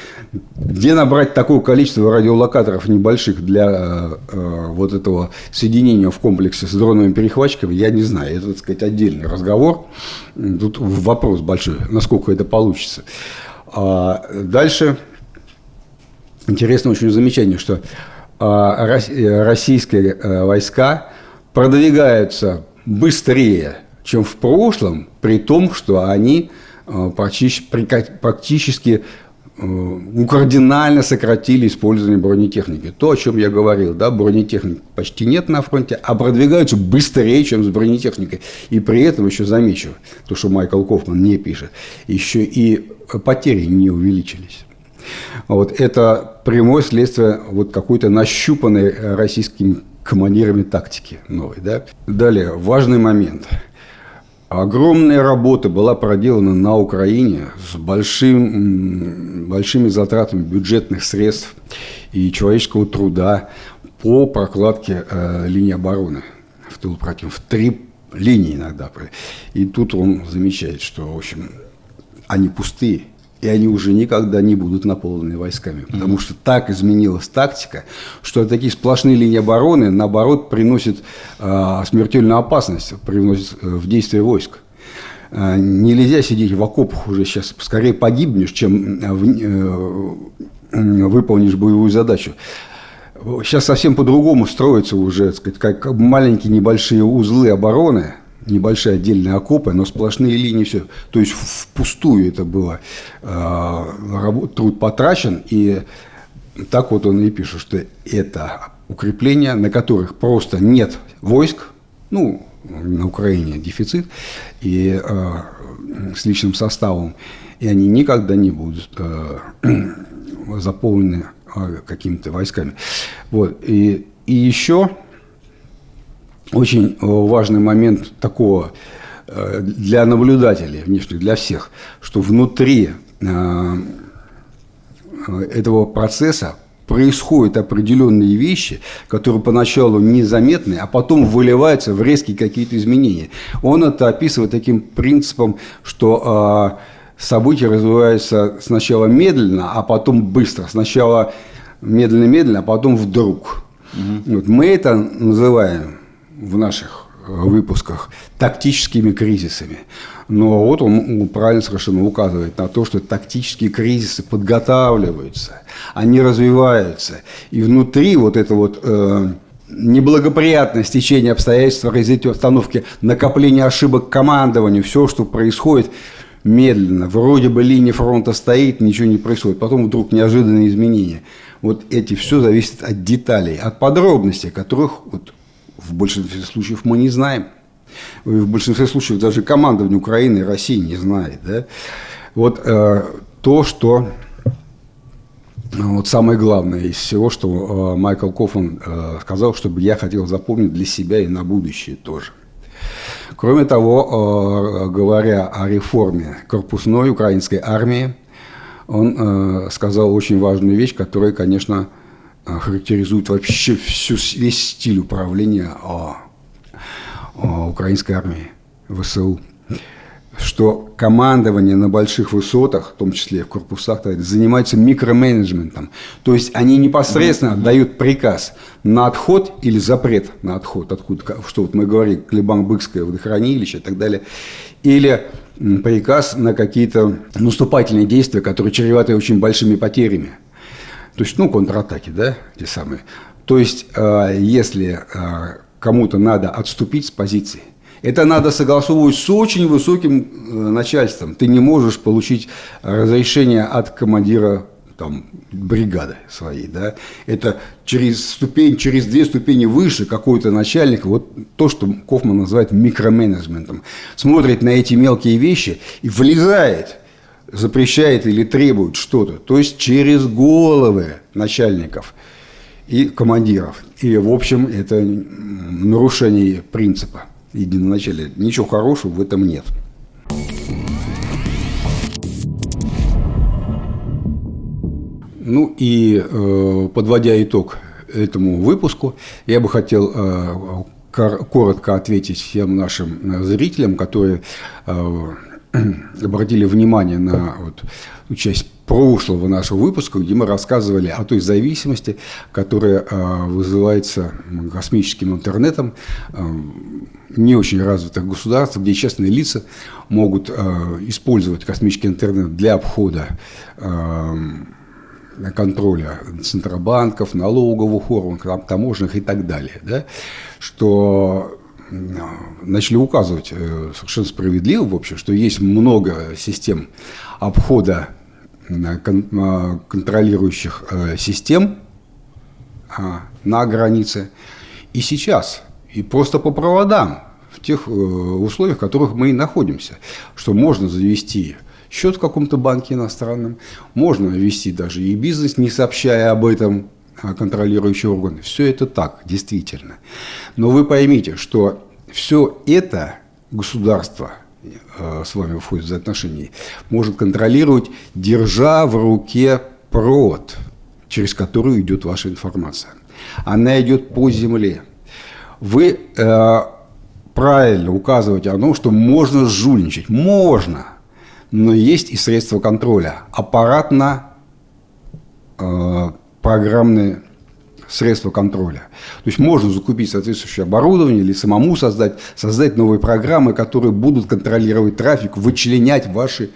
Где набрать такое количество радиолокаторов небольших для вот этого соединения в комплексе с дроновыми перехватчиками, я не знаю. Это, так сказать, отдельный разговор. Тут вопрос большой, насколько это получится. Дальше интересное очень замечание, что российские войска продвигаются быстрее, чем в прошлом, при том, что они практически кардинально сократили использование бронетехники. То, о чем я говорил, да, бронетехники почти нет на фронте, а продвигаются быстрее, чем с бронетехникой. И при этом еще замечу, то, что Майкл Кофман не пишет, еще и потери не увеличились. Вот это прямое следствие вот какой-то нащупанной российскими командирами тактики новой. Да? Далее, важный момент. Огромная работа была проделана на Украине с большими затратами бюджетных средств и человеческого труда по прокладке линии обороны в тыл противника, в 3 линии иногда. И тут он замечает, что, в общем, они пустые, и они уже никогда не будут наполнены войсками. Потому что так изменилась тактика, что такие сплошные линии обороны, наоборот, приносят смертельную опасность, привносят в действие войск. Нельзя сидеть в окопах уже сейчас. Скорее погибнешь, чем выполнишь боевую задачу. Сейчас совсем по-другому строятся уже, так сказать, как маленькие небольшие узлы обороны, небольшие отдельные окопы, но сплошные линии, все. То есть впустую это было. Труд потрачен, и так вот он и пишет, что это укрепления, на которых просто нет войск, ну, на Украине дефицит, и с личным составом, и они никогда не будут заполнены какими-то войсками. Вот. И еще очень важный момент такого для наблюдателей внешних, для всех, что внутри этого процесса происходят определенные вещи, которые поначалу незаметны, а потом выливаются в резкие какие-то изменения. Он это описывает таким принципом, что события развиваются сначала медленно, а потом быстро. Сначала медленно-медленно, а потом вдруг. Вот. Мы это называем в наших выпусках тактическими кризисами. Но вот он правильно совершенно указывает на то, что тактические кризисы подготавливаются, они развиваются. И внутри вот это вот неблагоприятное стечение обстоятельств, развитие обстановки, накопление ошибок командования, все, что происходит медленно. Вроде бы линия фронта стоит, ничего не происходит. Потом вдруг неожиданные изменения. Вот эти все зависит от деталей, от подробностей, которых вот в большинстве случаев мы не знаем. В большинстве случаев даже командование Украины и России не знает. Да? Вот то, что вот самое главное из всего, что Майкл Кофман сказал, чтобы я хотел запомнить для себя и на будущее тоже. Кроме того, говоря о реформе корпусной украинской армии, он сказал очень важную вещь, которая, конечно, характеризует вообще весь стиль управления украинской армии, ВСУ, что командование на больших высотах, в том числе в корпусах, занимается микроменеджментом. То есть они непосредственно отдают приказ на отход или запрет на отход, откуда, что вот мы говорили, Клебан-Быкское водохранилище и так далее, или приказ на какие-то наступательные действия, которые чреваты очень большими потерями. То есть, контратаки, да, те самые. То есть, если кому-то надо отступить с позиции, это надо согласовывать с очень высоким начальством. Ты не можешь получить разрешение от командира бригады своей. Да? Это через две ступени выше какой-то начальник, вот то, что Кофман называет микроменеджментом, смотрит на эти мелкие вещи и влезает, запрещает или требует что-то. То есть через головы начальников и командиров. И, в общем, это нарушение принципа единоначалия. Ничего хорошего в этом нет. Ну и подводя итог этому выпуску, я бы хотел коротко ответить всем нашим зрителям, которые обратили внимание на часть прошлого нашего выпуска, где мы рассказывали о той зависимости, которая вызывается космическим интернетом не очень развитых государств, где частные лица могут использовать космический интернет для обхода контроля центробанков, налоговых органов, таможенных и так далее, да, что начали указывать совершенно справедливо, в общем, что есть много систем обхода контролирующих систем на границе. И сейчас, и просто по проводам, в тех условиях, в которых мы и находимся, что можно завести счет в каком-то банке иностранном, можно вести даже и бизнес, не сообщая об этом контролирующие органы. Все это так, действительно. Но вы поймите, что все это государство, с вами входит в взаимоотношения, может контролировать, держа в руке провод, через который идет ваша информация. Она идет по земле. Вы правильно указываете о том, что можно жульничать. Можно. Но есть и средства контроля. Аппаратно-программные средства контроля. То есть можно закупить соответствующее оборудование или самому создать новые программы, которые будут контролировать трафик, вычленять ваше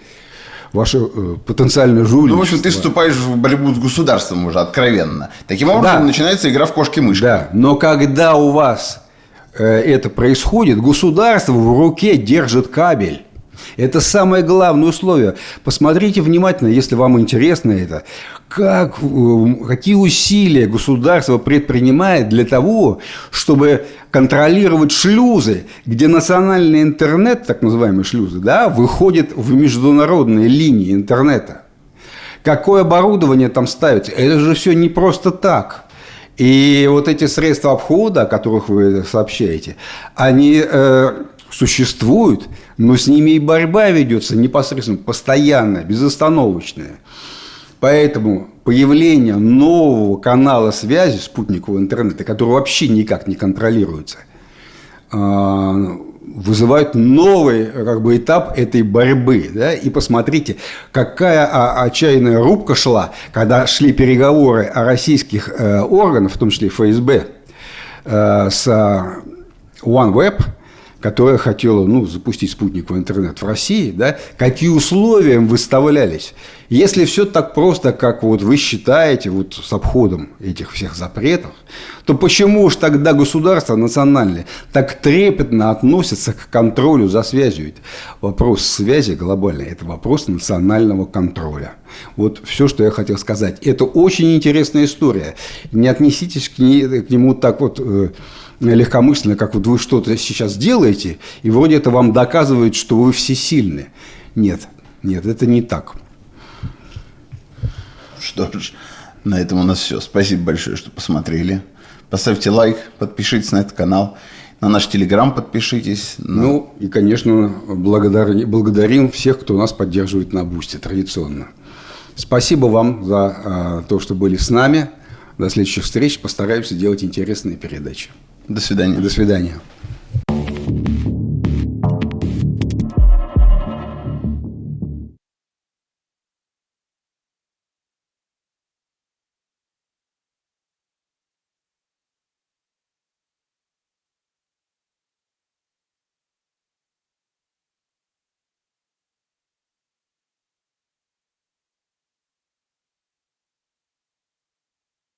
потенциальное жульничество. Ну, в общем, ты вступаешь в борьбу с государством уже откровенно. Таким образом, начинается игра в кошки-мышки. Да, но когда у вас это происходит, государство в руке держит кабель. Это самое главное условие. Посмотрите внимательно, если вам интересно это, какие усилия государство предпринимает для того, чтобы контролировать шлюзы, где национальный интернет, так называемые шлюзы, да, выходит в международные линии интернета. какое оборудование там ставится. Это же все не просто так. И вот эти средства обхода, о которых вы сообщаете, они существуют, но с ними и борьба ведется непосредственно, постоянная, безостановочная. Поэтому появление нового канала связи спутникового интернета, который вообще никак не контролируется, вызывает новый этап этой борьбы. Да? И посмотрите, какая отчаянная рубка шла, когда шли переговоры о российских органах, в том числе ФСБ, с OneWeb, которая хотела запустить спутниковый интернет в России, да, какие условия им выставлялись. Если все так просто, как вот вы считаете, вот с обходом этих всех запретов, то почему же тогда государство национальное так трепетно относится к контролю за связью? Ведь вопрос связи глобальный – это вопрос национального контроля. Вот все, что я хотел сказать. Это очень интересная история. Не отнеситесь к нему так вот легкомысленно, как вот вы что-то сейчас делаете, и вроде это вам доказывает, что вы всесильны. Нет, это не так. Что ж, на этом у нас все. Спасибо большое, что посмотрели. Поставьте лайк, подпишитесь на этот канал, на наш телеграм подпишитесь. И, конечно, благодарим всех, кто нас поддерживает на Бусти традиционно. Спасибо вам за то, что были с нами. До следующих встреч. Постараемся делать интересные передачи. До свидания. До свидания.